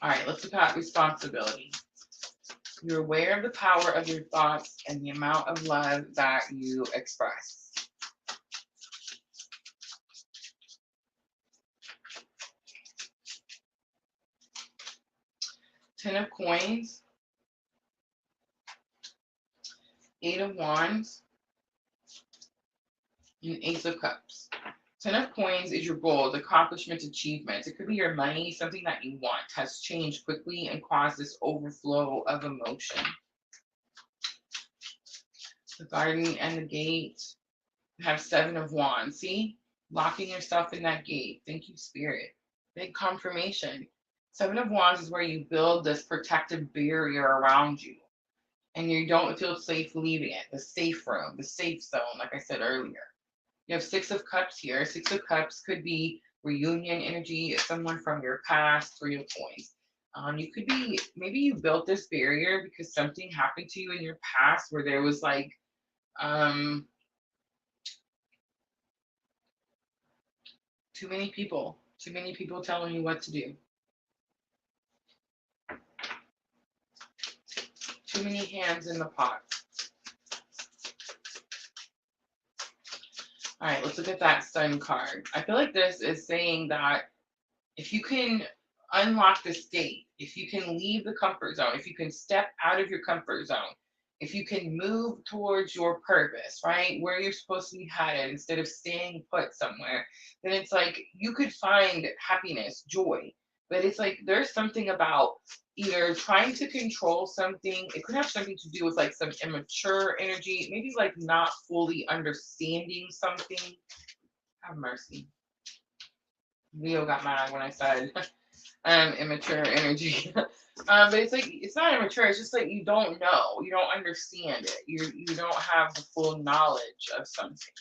All right, let's look at responsibility. You're aware of the power of your thoughts and the amount of love that you express. Ten of Coins, Eight of Wands, and Ace of Cups. Ten of Coins is your goals, accomplishments, achievements. It could be your money, something that you want has changed quickly and caused this overflow of emotion. The Garden and the Gate. You have Seven of Wands. See? Locking yourself in that gate. Thank you, Spirit. Big confirmation. Seven of Wands is where you build this protective barrier around you. And you don't feel safe leaving it. The safe room, the safe zone, like I said earlier. You have Six of Cups here. Six of Cups could be reunion energy, someone from your past. Three of Coins. You could be, maybe you built this barrier because something happened to you in your past where there was like, too many people telling you what to do. Too many hands in the pot. All right, let's look at that Sun card. I feel like this is saying that if you can unlock this gate, if you can leave the comfort zone, if you can step out of your comfort zone, if you can move towards your purpose, right, where you're supposed to be headed instead of staying put somewhere, then it's like you could find happiness, joy. But it's like there's something about either trying to control something. It could have something to do with like some immature energy, maybe like not fully understanding something. Have mercy. Leo got mad when I said immature energy. But it's like it's not immature, it's just like you don't know, you don't understand it, you don't have the full knowledge of something.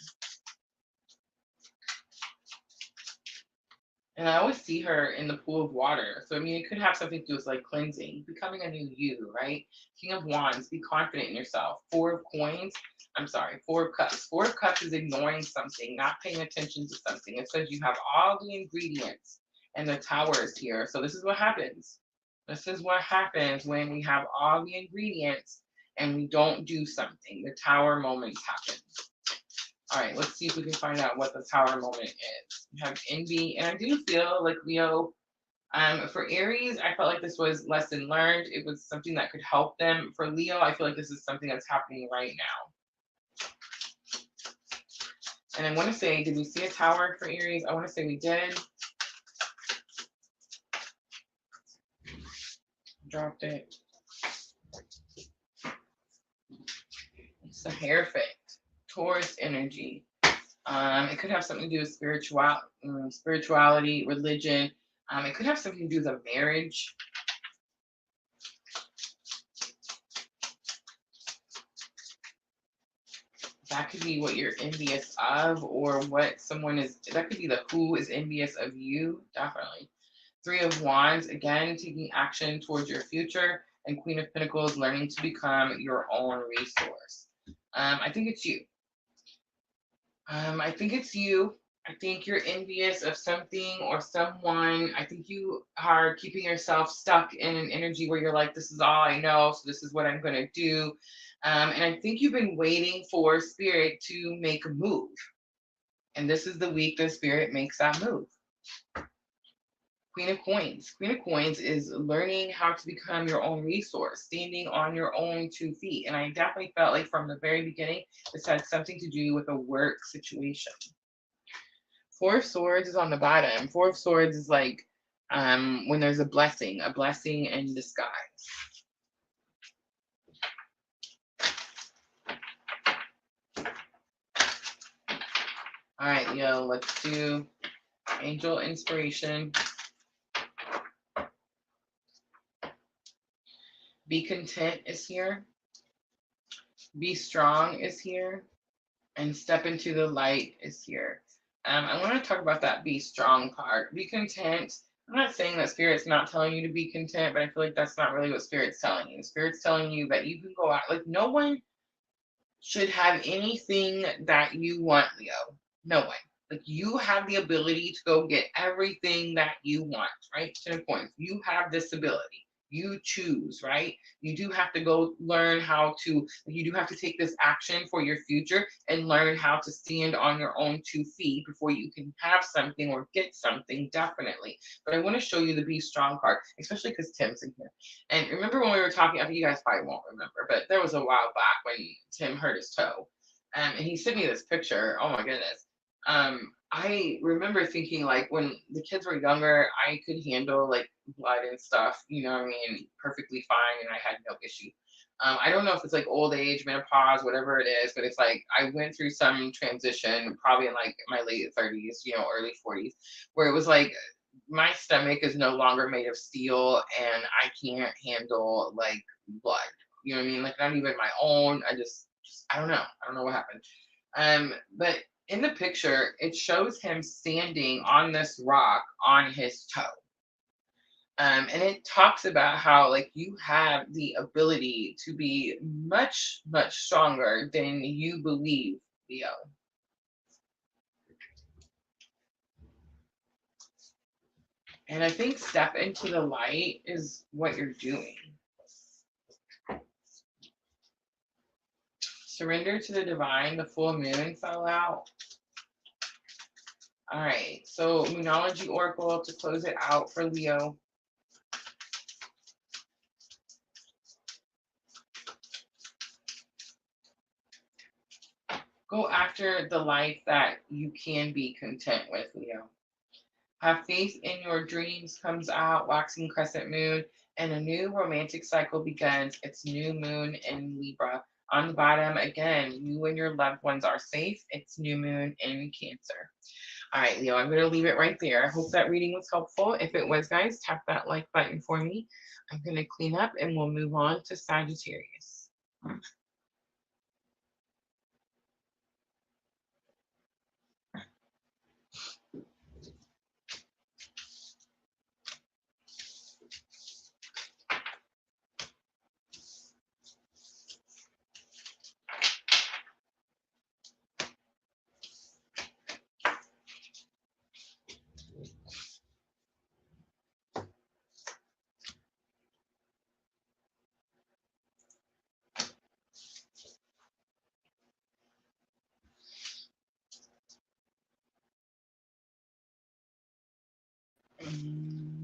And I always see her in the pool of water. So I mean it could have something to do with like cleansing, becoming a new you, right? King of Wands, be confident in yourself. Four of Cups. Four of Cups is ignoring something, not paying attention to something. It says you have all the ingredients and the Tower is here. So this is what happens. This is what happens when we have all the ingredients and we don't do something. The Tower moment happens. All right, let's see if we can find out what the Tower moment is. We have envy, and I do feel like Leo, for Aries, I felt like this was lesson learned. It was something that could help them. For Leo, I feel like this is something that's happening right now. And I want to say, did we see a Tower for Aries? I want to say we did. Dropped it. It's the Hierophant. Taurus energy. It could have something to do with spirituality, religion. It could have something to do with a marriage. That could be what you're envious of, or what someone is. That could be the who is envious of you. Definitely. Three of Wands, again, taking action towards your future. And Queen of Pentacles, learning to become your own resource. I think it's you. I think it's you. I think you're envious of something or someone. I think you are keeping yourself stuck in an energy where you're like, this is all I know, so this is what I'm going to do. And I think you've been waiting for Spirit to make a move. And this is the week that Spirit makes that move. Queen of Coins. Queen of Coins is learning how to become your own resource, standing on your own 2 feet. And I definitely felt like from the very beginning, this had something to do with a work situation. Four of Swords is on the bottom. Four of Swords is like when there's a blessing in disguise. All right, Leo, let's do Angel Inspiration. Be content is here. Be strong is here. And step into the light is here. I want to talk about that be strong part. Be content. I'm not saying that Spirit's not telling you to be content, but I feel like that's not really what Spirit's telling you. Spirit's telling you that you can go out. Like no one should have anything that you want, Leo. No one. Like you have the ability to go get everything that you want, right? 10 points. You have this ability. You choose, right? You do have to go learn how to, you do have to take this action for your future and learn how to stand on your own 2 feet before you can have something or get something, definitely. But I want to show you the Be Strong card, especially because Tim's in here. And remember when we were talking, I think you guys probably won't remember, but there was a while back when Tim hurt his toe. And he sent me this picture. Oh my goodness. I remember thinking like when the kids were younger, I could handle like blood and stuff, you know what I mean, perfectly fine, and I had no issue. I don't know if it's like old age, menopause, whatever it is, but it's like I went through some transition, probably in like my late 30s, early 40s, where it was like my stomach is no longer made of steel, and I can't handle like blood. You know what I mean? Like not even my own. I just I don't know. I don't know what happened. But in the picture, it shows him standing on this rock on his toe. And it talks about how like you have the ability to be much, much stronger than you believe, Leo. And I think step into the light is what you're doing. Surrender to the divine. The full moon fell out. All right, so Moonology Oracle to close it out for Leo. Go after the life that you can be content with, Leo. Have faith in your dreams comes out, waxing crescent moon, and a new romantic cycle begins. It's new moon in Libra. On the bottom, again, you and your loved ones are safe. It's new moon in Cancer. All right, Leo, I'm going to leave it right there. I hope that reading was helpful. If it was, guys, tap that like button for me. I'm going to clean up and we'll move on to Sagittarius.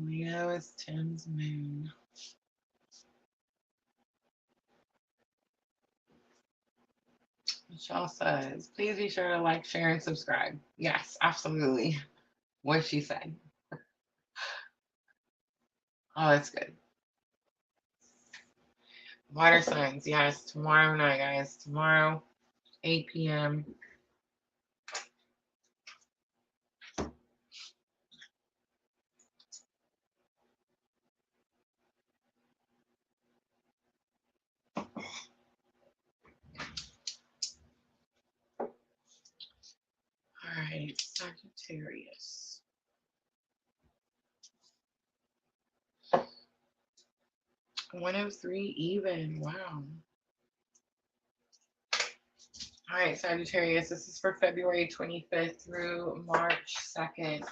Leo is Tim's moon. Michelle says, please be sure to like, share, and subscribe. Yes, absolutely. What she said. Oh, that's good. Water signs, yes, tomorrow night, guys. Tomorrow, 8 p.m. All right, Sagittarius. 103 even. Wow. All right, Sagittarius, this is for February 25th through March 2nd.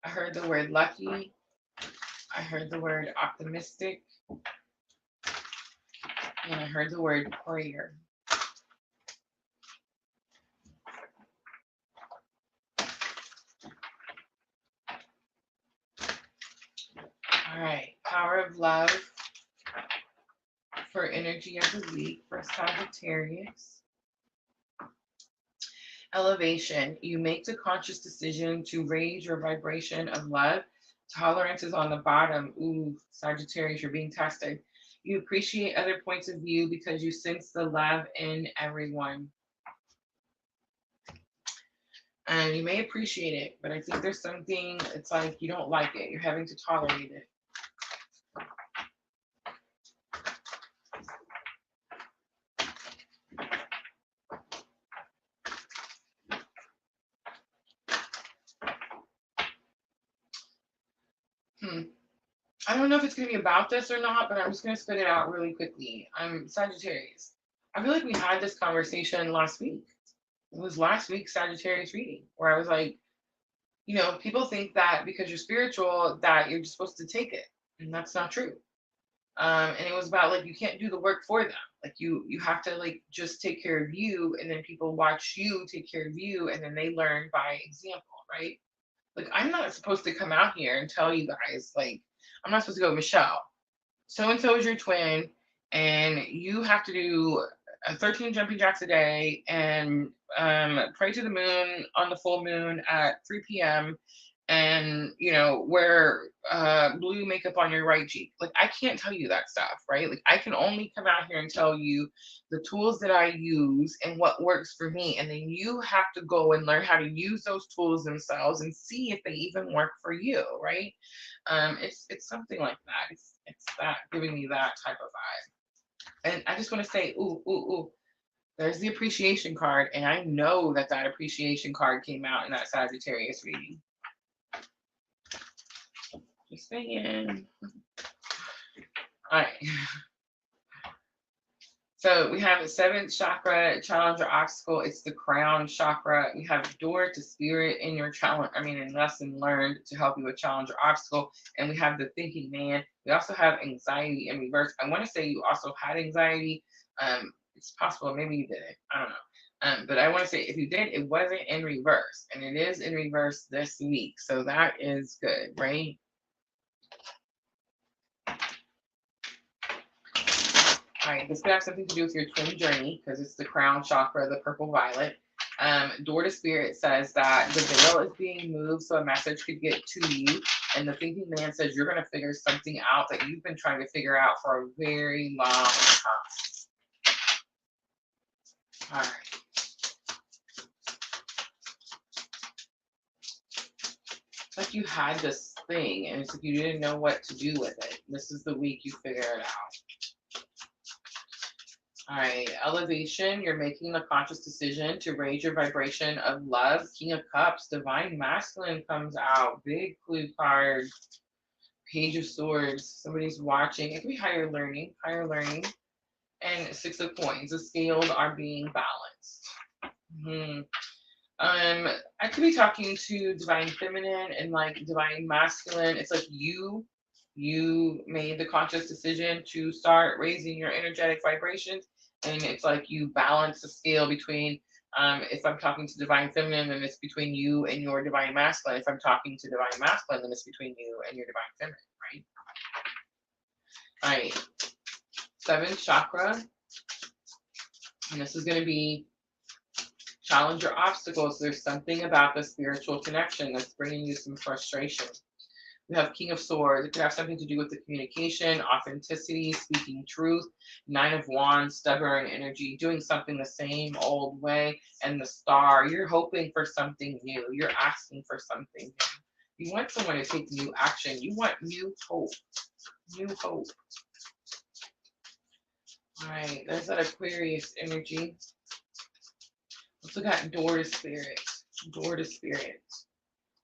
I heard the word lucky. I heard the word optimistic. And I heard the word prayer. All right, power of love for energy of the week for Sagittarius. Elevation, you make the conscious decision to raise your vibration of love. Tolerance is on the bottom. Ooh, Sagittarius, you're being tested. You appreciate other points of view because you sense the love in everyone. And you may appreciate it, but I think there's something, it's like you don't like it. You're having to tolerate it. I don't know if it's going to be about this or not, but I'm just going to spit it out really quickly. I'm Sagittarius. I feel like we had this conversation last week. It was last week's Sagittarius reading where I was like, You know, people think that because you're spiritual that you're just supposed to take it, and that's not true. And it was about like you can't do the work for them. Like you have to like just take care of you, and then people watch you take care of you, and then they learn by example, right? Like I'm not supposed to come out here and tell you guys like I'm not supposed to go, Michelle, so and so is your twin, and you have to do 13 jumping jacks a day and pray to the moon on the full moon at 3 p.m. and wear blue makeup on your right cheek. Like I can't tell you that stuff, right? Like I can only come out here and tell you the tools that I use and what works for me, and then you have to go and learn how to use those tools themselves and see if they even work for you, right? It's something like that. It's that giving me that type of vibe. And I just want to say, ooh, ooh, ooh, there's the appreciation card, and I know that that appreciation card came out in that Sagittarius reading. Just saying. All right. So we have the seventh chakra, challenge or obstacle. It's the crown chakra. We have door to spirit in your challenge, in lesson learned to help you with challenge or obstacle. And we have the thinking man. We also have anxiety in reverse. I want to say you also had anxiety. It's possible, maybe you didn't. I don't know. But I want to say if you did, it wasn't in reverse. And it is in reverse this week. So that is good, right? All right, this could have something to do with your twin journey because it's the crown chakra, the purple violet. Door to spirit says that the veil is being moved so a message could get to you. And the thinking man says you're going to figure something out that you've been trying to figure out for a very long time. All right. It's like you had this thing and it's like you didn't know what to do with it. This is the week you figure it out. All right, elevation, you're making the conscious decision to raise your vibration of love. King of Cups, divine masculine comes out. Big clue card. Page of Swords, somebody's watching. It could be higher learning. And Six of Coins, the scales are being balanced. I could be talking to divine feminine and like divine masculine. It's like you made the conscious decision to start raising your energetic vibrations, and it's like you balance the scale between if I'm talking to divine feminine, then it's between you and your divine masculine. If I'm talking to divine masculine, then it's between you and your divine feminine, right? All right, seventh chakra, and this is going to be challenge or obstacles. There's something about the spiritual connection that's bringing you some frustration. We have King of Swords. It could have something to do with the communication, authenticity, speaking truth. Nine of Wands, stubborn energy, doing something the same old way. And the Star, you're hoping for something new. You're asking for something new. You want someone to take new action. You want new hope. New hope. All right, there's that Aquarius energy. Let's look at door to spirit. Door to spirit.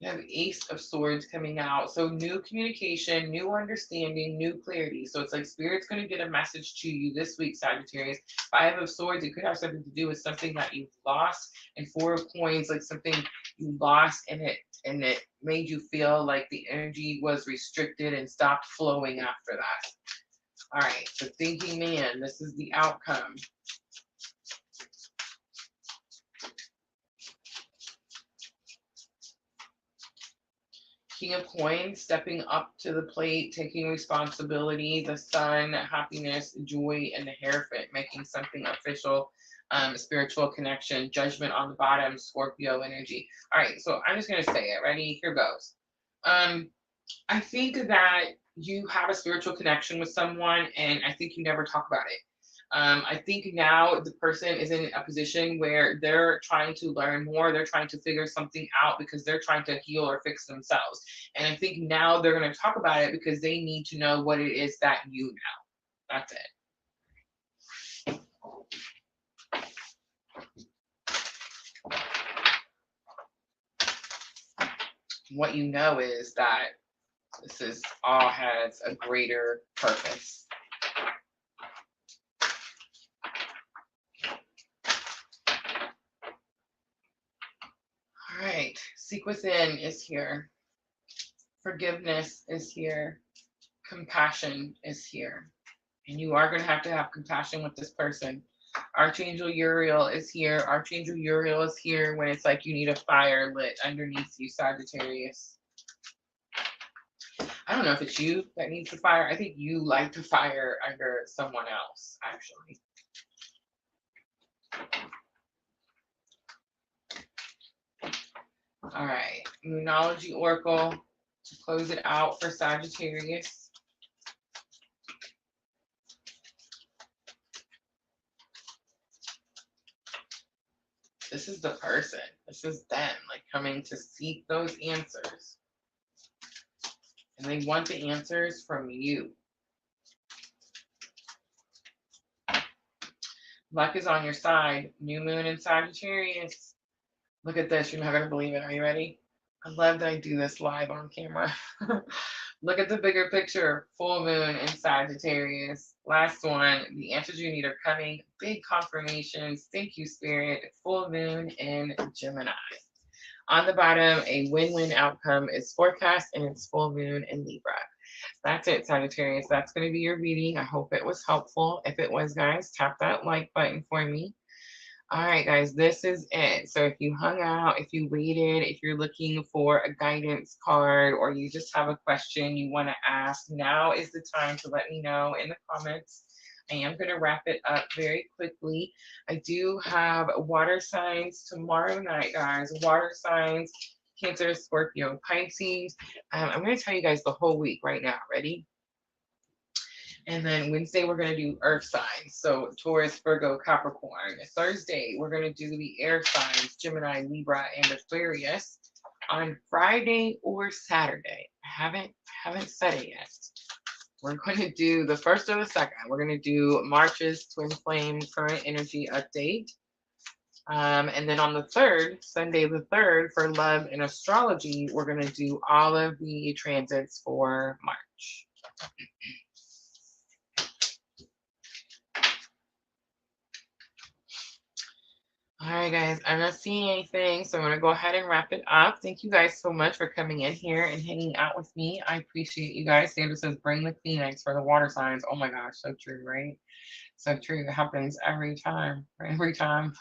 You have Ace of Swords coming out. So new communication, new understanding, new clarity. So it's like Spirit's going to get a message to you this week, Sagittarius. Five of Swords, it could have something to do with something that you've lost. And Four of Coins, like something you lost and it made you feel like the energy was restricted and stopped flowing after that. All right, so thinking man, this is the outcome. King of Coins, stepping up to the plate, taking responsibility. The Sun, happiness, joy, and the Hierophant, making something official. Spiritual connection. Judgment on the bottom. Scorpio energy. All right, so I'm just gonna say it. Ready? Here goes. I think that you have a spiritual connection with someone, and I think you never talk about it. I think now the person is in a position where they're trying to learn more. They're trying to figure something out because they're trying to heal or fix themselves. And I think now they're going to talk about it because they need to know what it is that you know. That's it. What you know is that this is all has a greater purpose. All right, Seek within is here. Forgiveness is here. Compassion is here. And you are going to have compassion with this person. Archangel Uriel is here. Archangel Uriel is here when it's like you need a fire lit underneath you, Sagittarius. I don't know if it's you that needs the fire. I think you light the fire under someone else, actually. All right, Moonology Oracle to close it out for Sagittarius. This is the person. This is them, like coming to seek those answers. And they want the answers from you. Luck is on your side. New moon in Sagittarius. Look at this. You're not going to believe it. Are you ready? I love that I do this live on camera. Look at the bigger picture. Full moon in Sagittarius. Last one. The answers you need are coming. Big confirmations. Thank you, Spirit. Full moon in Gemini. On the bottom, a win-win outcome is forecast, and it's full moon in Libra. That's it, Sagittarius. That's going to be your reading. I hope it was helpful. If it was, guys, tap that like button for me. All right, guys, this is it. So if you hung out, if you waited, if you're looking for a guidance card, or you just have a question you want to ask, now is the time to let me know in the comments. I am going to wrap it up very quickly. I do have water signs tomorrow night, guys. Water signs, Cancer, Scorpio, Pisces. I'm going to tell you guys the whole week right now. Ready? And then Wednesday, we're going to do earth signs. So Taurus, Virgo, Capricorn. Thursday, we're going to do the air signs, Gemini, Libra, and Aquarius. On Friday or Saturday, I haven't said it yet. We're going to do the first or the second. We're going to do March's Twin Flame Current Energy Update. And then on the 3rd, Sunday the 3rd, for love and astrology, we're going to do all of the transits for March. All right, guys, I'm not seeing anything, so I'm going to go ahead and wrap it up. Thank you guys so much for coming in here and hanging out with me. I appreciate you guys. Sandra says, bring the Kleenex for the water signs. Oh my gosh, so true, right? So true. It happens every time. Every time.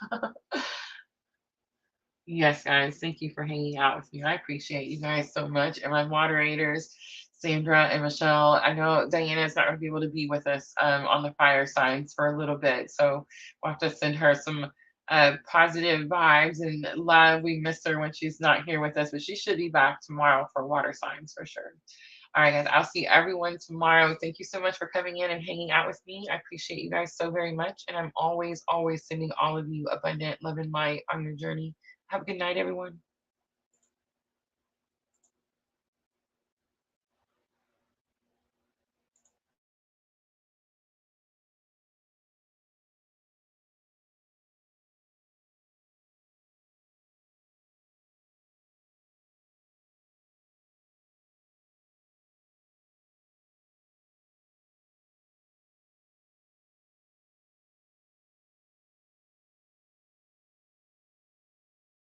Yes, guys, thank you for hanging out with me. I appreciate you guys so much. And my moderators, Sandra and Michelle. I know Diana's not going to be able to be with us on the fire signs for a little bit, so we'll have to send her some positive vibes and love. We miss her when she's not here with us, but she should be back tomorrow for water signs for sure. All right, guys, I'll see everyone tomorrow. Thank you so much for coming in and hanging out with me. I appreciate you guys so very much, and I'm always sending all of you abundant love and light on your journey. Have a good night, everyone.